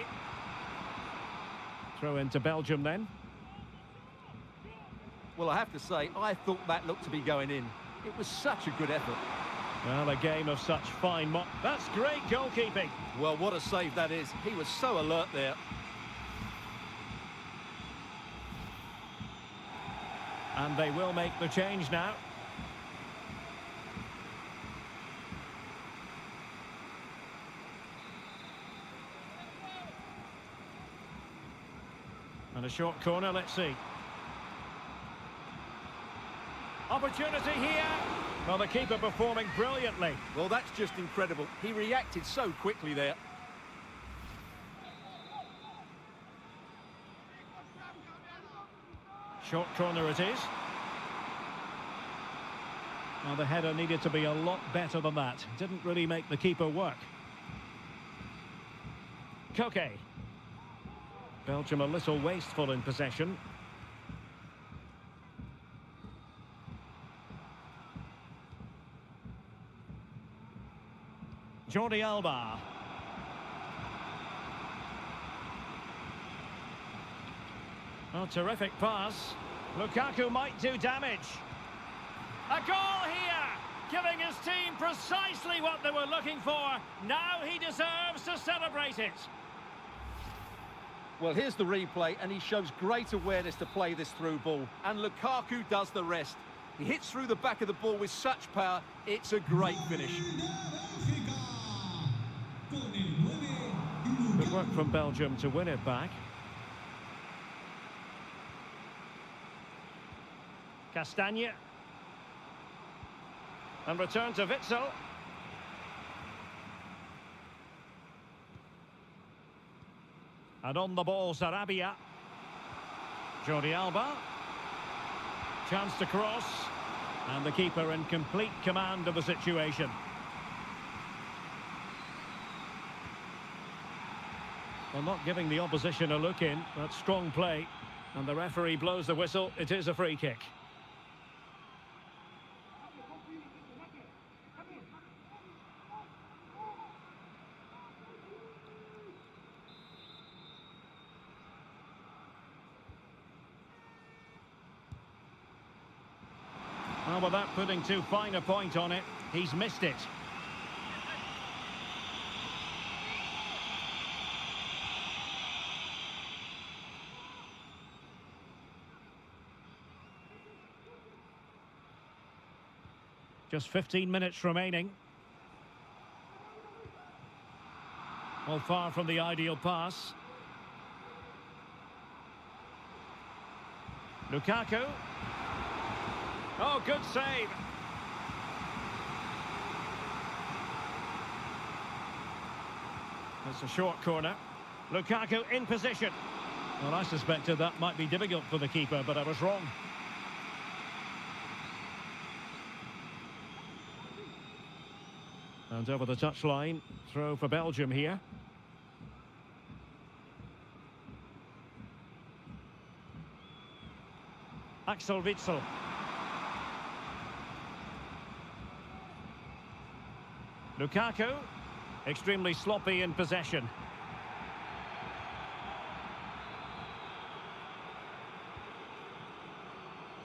[SPEAKER 2] Throw into Belgium then.
[SPEAKER 3] Well, I have to say, I thought that looked to be going in. It was such a good effort.
[SPEAKER 2] Well, a game of such fine That's great goalkeeping.
[SPEAKER 3] Well, what a save that is. He was so alert there.
[SPEAKER 2] And they will make the change now. And a short corner, let's see. Opportunity here. Well, the keeper performing brilliantly.
[SPEAKER 3] Well, that's just incredible. He reacted so quickly there.
[SPEAKER 2] Short corner it is. Well, the header needed to be a lot better than that. Didn't really make the keeper work. Koke. Belgium a little wasteful in possession. Jordi Alba. Oh, terrific pass. Lukaku might do damage. A goal here, giving his team precisely what they were looking for. Now he deserves to celebrate it.
[SPEAKER 3] Well, here's the replay, and he shows great awareness to play this through ball. And Lukaku does the rest. He hits through the back of the ball with such power. It's a great finish.
[SPEAKER 2] Good work from Belgium to win it back. Castagne. And return to Witsel. And on the ball, Sarabia. Jordi Alba. Chance to cross. And the keeper in complete command of the situation. Well, not giving the opposition a look in, but strong play. And the referee blows the whistle. It is a free kick. Well, without putting too fine a point on it, he's missed it. Just 15 minutes remaining. Well, far from the ideal pass. Lukaku. Oh, good save. It's a short corner. Lukaku in position. Well, I suspected that might be difficult for the keeper, but I was wrong. And over the touchline, throw for Belgium here. Axel Witsel. Lukaku, extremely sloppy in possession.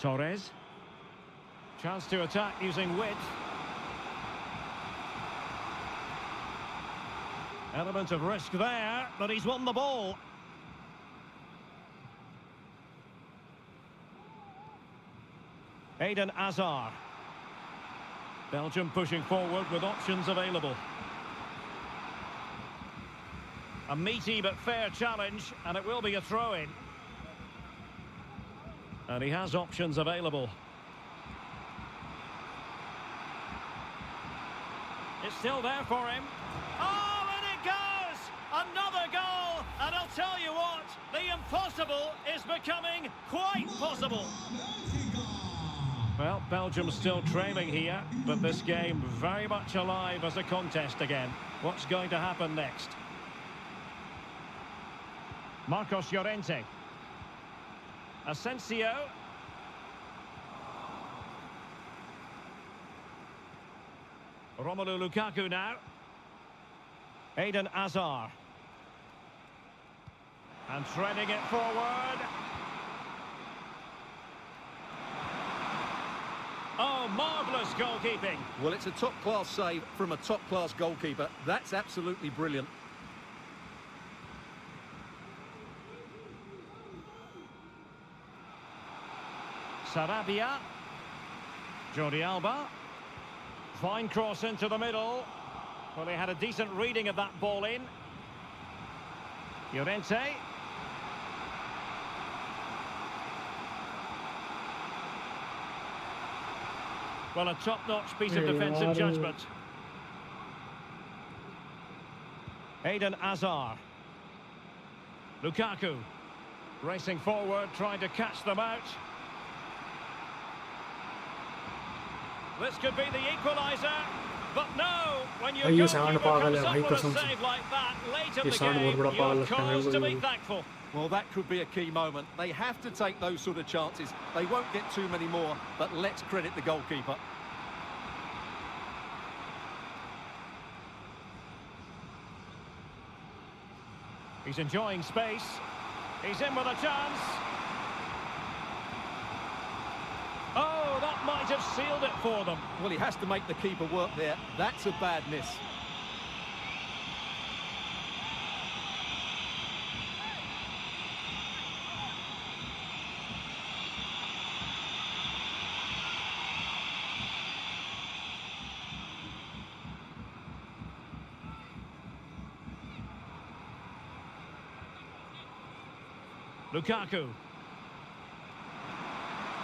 [SPEAKER 2] Torres. Chance to attack using width. Element of risk there, but he's won the ball. Eden Hazard. Belgium pushing forward with options available. A meaty but fair challenge, and it will be a throw-in. And he has options available. It's still there for him. Oh, and it goes! Another goal! And I'll tell you what, the impossible is becoming quite possible. Well, Belgium's still trailing here, but this game very much alive as a contest again. What's going to happen next? Marcos Llorente. Asensio. Romelu Lukaku now. Eden Hazard. And threading it forward. Oh, marvellous goalkeeping.
[SPEAKER 3] Well, it's a top-class save from a top-class goalkeeper. That's absolutely brilliant.
[SPEAKER 2] Sarabia. Jordi Alba. Fine cross into the middle. Well, he had a decent reading of that ball in. Llorente. Well, a top-notch piece of defensive judgment. Eden Hazard. Lukaku. Racing forward, trying to catch them out. This could be the equaliser, but no, when your goalkeeper comes up with a save like that late in the game, you're cause to be thankful.
[SPEAKER 3] Well, that could be a key moment. They have to take those sort of chances. They won't get too many more, but let's credit the goalkeeper.
[SPEAKER 2] He's enjoying space. He's in with a chance. Oh, that might have sealed it for them.
[SPEAKER 3] Well, he has to make the keeper work there. That's a bad miss.
[SPEAKER 2] Lukaku.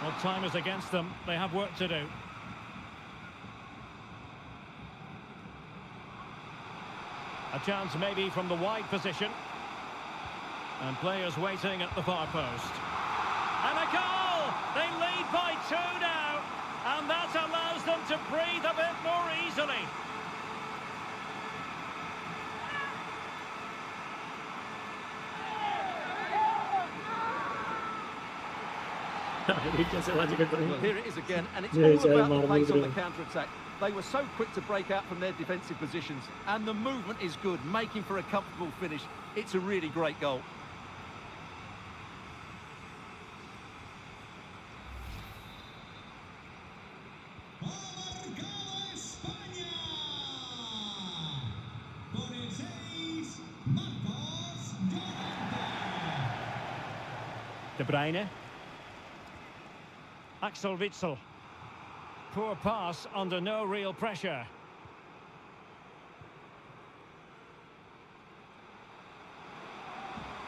[SPEAKER 2] Well, time is against them. They have work to do. A chance maybe from the wide position. And players waiting at the far post. And a goal! They lead by 2 now. And that allows them to breathe a bit more easily.
[SPEAKER 3] Well, here it is again, and it's all about the pace on the counter-attack. They were so quick to break out from their defensive positions, and the movement is good, making for a comfortable finish. It's a really great goal.
[SPEAKER 2] De Bruyne. Axel Witsel. Poor pass under no real pressure.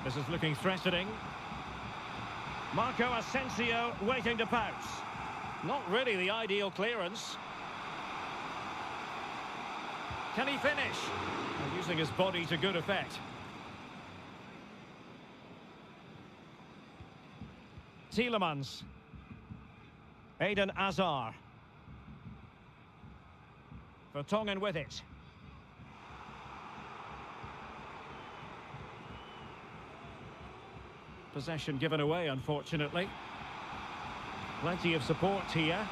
[SPEAKER 2] This is looking threatening. Marco Asensio waiting to pounce. Not really the ideal clearance. Can he finish? Using his body to good effect. Tielemans. Eden Hazard. Vertonghen with it. Possession given away, unfortunately. Plenty of support here.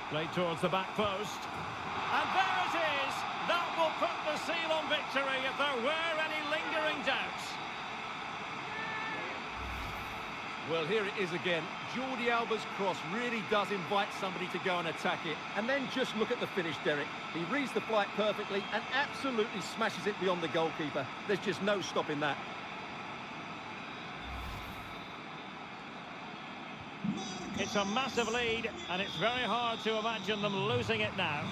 [SPEAKER 2] Played towards the back post. And there it is! That will put the seal on victory if there were any lingering doubts.
[SPEAKER 3] Well, here it is again. Jordi Alba's cross really does invite somebody to go and attack it. And then just look at the finish, Derek. He reads the flight perfectly and absolutely smashes it beyond the goalkeeper. There's just no stopping that.
[SPEAKER 2] It's a massive lead, and it's very hard to imagine them losing it now.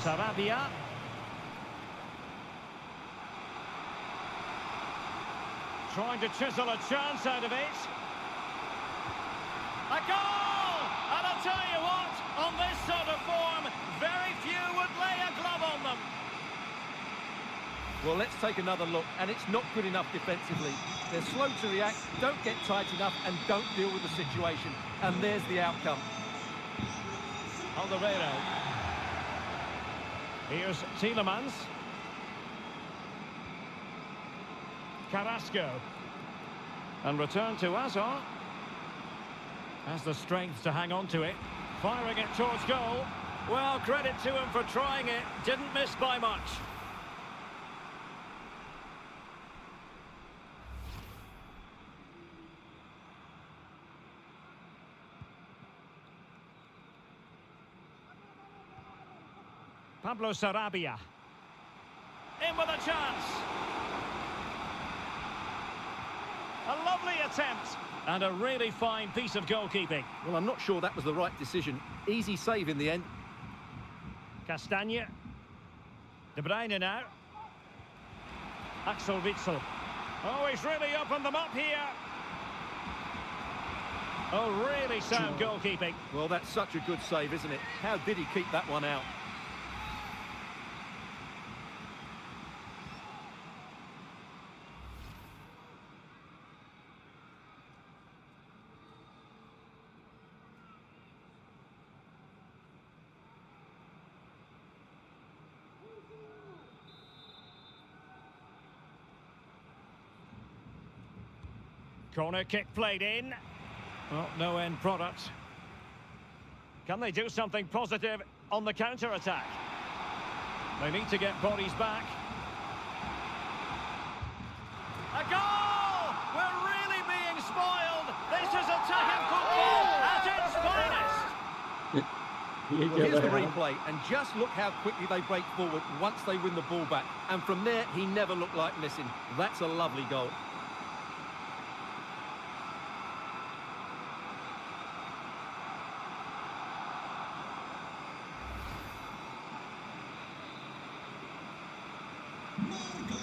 [SPEAKER 2] Sarabia. Trying to chisel a chance out of it. A goal! And a I'll tell you what, on this sort of form, very few would lay a glove on them.
[SPEAKER 3] Well, let's take another look, and it's not good enough defensively. They're slow to react, don't get tight enough, and don't deal with the situation. And there's the outcome.
[SPEAKER 2] Alderweireld. Here's Tielemans. Carrasco. And return to Hazard. Has the strength to hang on to it. Firing it towards goal. Well, credit to him for trying it. Didn't miss by much. Pablo Sarabia. In with a chance. A lovely attempt. And a really fine piece of goalkeeping.
[SPEAKER 3] Well, I'm not sure that was the right decision. Easy save in the end.
[SPEAKER 2] Castagne. De Bruyne now. Axel Witsel. Oh, he's really opened them up here. Oh, really sound goalkeeping.
[SPEAKER 3] Well, that's such a good save, isn't it? How did he keep that one out?
[SPEAKER 2] Corner kick played in. Well, no end product. Can they do something positive on the counter-attack? They need to get bodies back. A goal! We're really being spoiled. This is attacking football at its finest.
[SPEAKER 3] Well, here's the replay, and just look how quickly they break forward once they win the ball back. And from there, he never looked like missing. That's a lovely goal.
[SPEAKER 4] Marca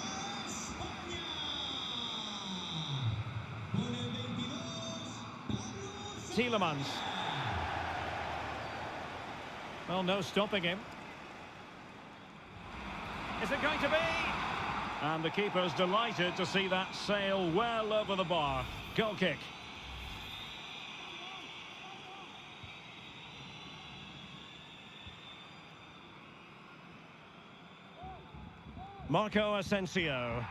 [SPEAKER 4] España. Con el 22, Pablo
[SPEAKER 2] Tielemans. Well, no stopping him. Is it going to be? And the keeper's delighted to see that sail well over the bar. Goal kick. Marco Asensio.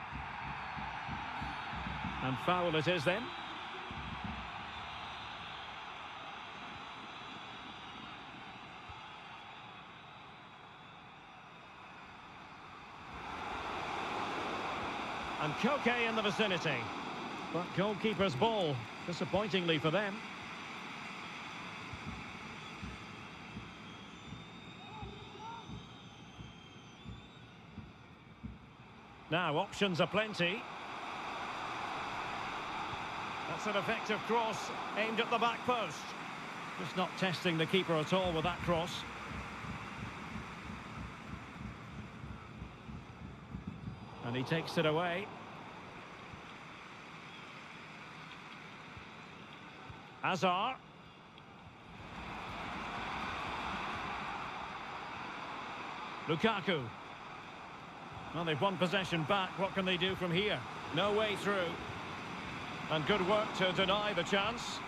[SPEAKER 2] And foul it is then. And Koke in the vicinity. But goalkeeper's ball, disappointingly for them. Now, options are plenty. That's an effective cross aimed at the back post. Just not testing the keeper at all with that cross. And he takes it away. Hazard. Lukaku. Well, they've won possession back. What can they do from here? No way through. And good work to deny the chance.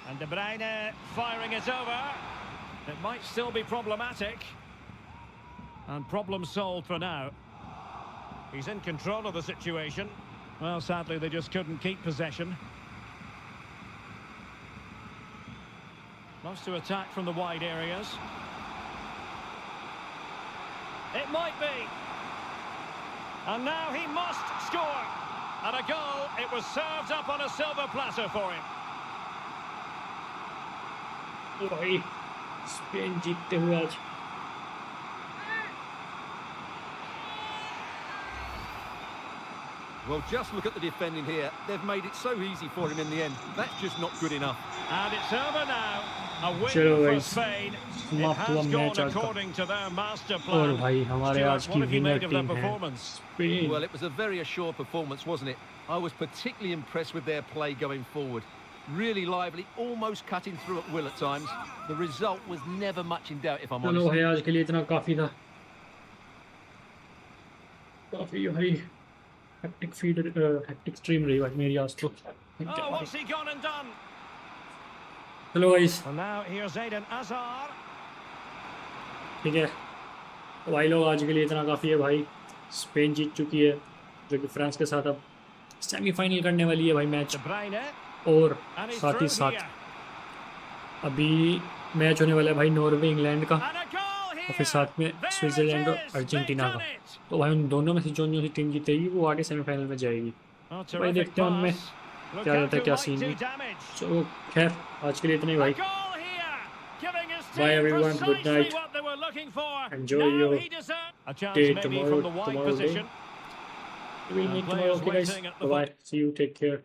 [SPEAKER 2] And De Bruyne firing it over. It might still be problematic. And problem solved for now. He's in control of the situation. Well, sadly, they just couldn't keep possession. Loves to attack from the wide areas. It might be. And now he must score. And a goal. It was served up on a silver platter for him.
[SPEAKER 1] भाई Spain जीतते हुए आज
[SPEAKER 3] Well, just look at the defending here. They've made it so easy for him in the end. That's just not good enough.
[SPEAKER 2] And it's over now. A win
[SPEAKER 1] चलो
[SPEAKER 2] for
[SPEAKER 1] भाई
[SPEAKER 2] Spain. It
[SPEAKER 1] समाप्त हुआ
[SPEAKER 2] has
[SPEAKER 1] match
[SPEAKER 2] gone
[SPEAKER 1] आज का
[SPEAKER 2] according to their master
[SPEAKER 1] और
[SPEAKER 2] plan.
[SPEAKER 1] भाई हमारे
[SPEAKER 2] Stuart,
[SPEAKER 1] आज
[SPEAKER 2] what
[SPEAKER 1] की
[SPEAKER 2] have you
[SPEAKER 1] winner
[SPEAKER 2] made of their
[SPEAKER 1] team है
[SPEAKER 2] performance?
[SPEAKER 1] Spain
[SPEAKER 3] Well, it was a very assured performance, wasn't it? I was particularly impressed with their play going forward. Really lively, almost cutting through at will at times. The result was never much in doubt, if I'm
[SPEAKER 1] चलो
[SPEAKER 3] honest.
[SPEAKER 1] भाई आज के लिए इतना काफ़ी था, काफ़ी भाई हेक्टिक स्ट्रीम रही भाई मेरी आज तो।
[SPEAKER 2] Oh, what's he gone and done?
[SPEAKER 1] चलो guys
[SPEAKER 2] And now here's Eden Hazard.
[SPEAKER 1] ठीक है, तो भाई लोग आज के लिए इतना काफ़ी है भाई। स्पेन जीत चुकी है, जो कि फ्रांस के साथ अब सेमीफाइनल करने वाली है भाई मैच।
[SPEAKER 2] De Bruyne.
[SPEAKER 1] और
[SPEAKER 2] And he's
[SPEAKER 1] साथ ही
[SPEAKER 2] through
[SPEAKER 1] साथ
[SPEAKER 2] here.
[SPEAKER 1] अभी मैच होने वाला है भाई नॉर्वे इंग्लैंड का,
[SPEAKER 2] And a goal here.
[SPEAKER 1] और फिर साथ में
[SPEAKER 2] There
[SPEAKER 1] स्विट्जरलैंड
[SPEAKER 2] it
[SPEAKER 1] और
[SPEAKER 2] is.
[SPEAKER 1] अर्जेंटीना
[SPEAKER 2] They've
[SPEAKER 1] का।
[SPEAKER 2] done it.
[SPEAKER 1] तो भाई उन दोनों में से जो सी टीम जीतेगी वो आगे सेमीफाइनल में जाएगी।
[SPEAKER 2] Oh,
[SPEAKER 1] तो भाई देखते हैं उनमें
[SPEAKER 2] pass.
[SPEAKER 1] क्या रहता है, क्या
[SPEAKER 2] Lukaku
[SPEAKER 1] सीन
[SPEAKER 2] might
[SPEAKER 1] है।
[SPEAKER 2] do damage.
[SPEAKER 1] तो खैर आज के लिए इतना ही
[SPEAKER 2] A
[SPEAKER 1] भाई।
[SPEAKER 2] goal here, giving his
[SPEAKER 1] Bye,
[SPEAKER 2] team
[SPEAKER 1] everyone. Good
[SPEAKER 2] precisely
[SPEAKER 1] night.
[SPEAKER 2] what they were looking for.
[SPEAKER 1] Enjoy
[SPEAKER 2] Now
[SPEAKER 1] your
[SPEAKER 2] he deserves a chance
[SPEAKER 1] day
[SPEAKER 2] maybe
[SPEAKER 1] tomorrow
[SPEAKER 2] from the wide
[SPEAKER 1] day.
[SPEAKER 2] position.
[SPEAKER 1] We'll meet tomorrow.
[SPEAKER 2] Players
[SPEAKER 1] Okay guys,
[SPEAKER 2] waiting at the
[SPEAKER 1] bye bye, see you, take care.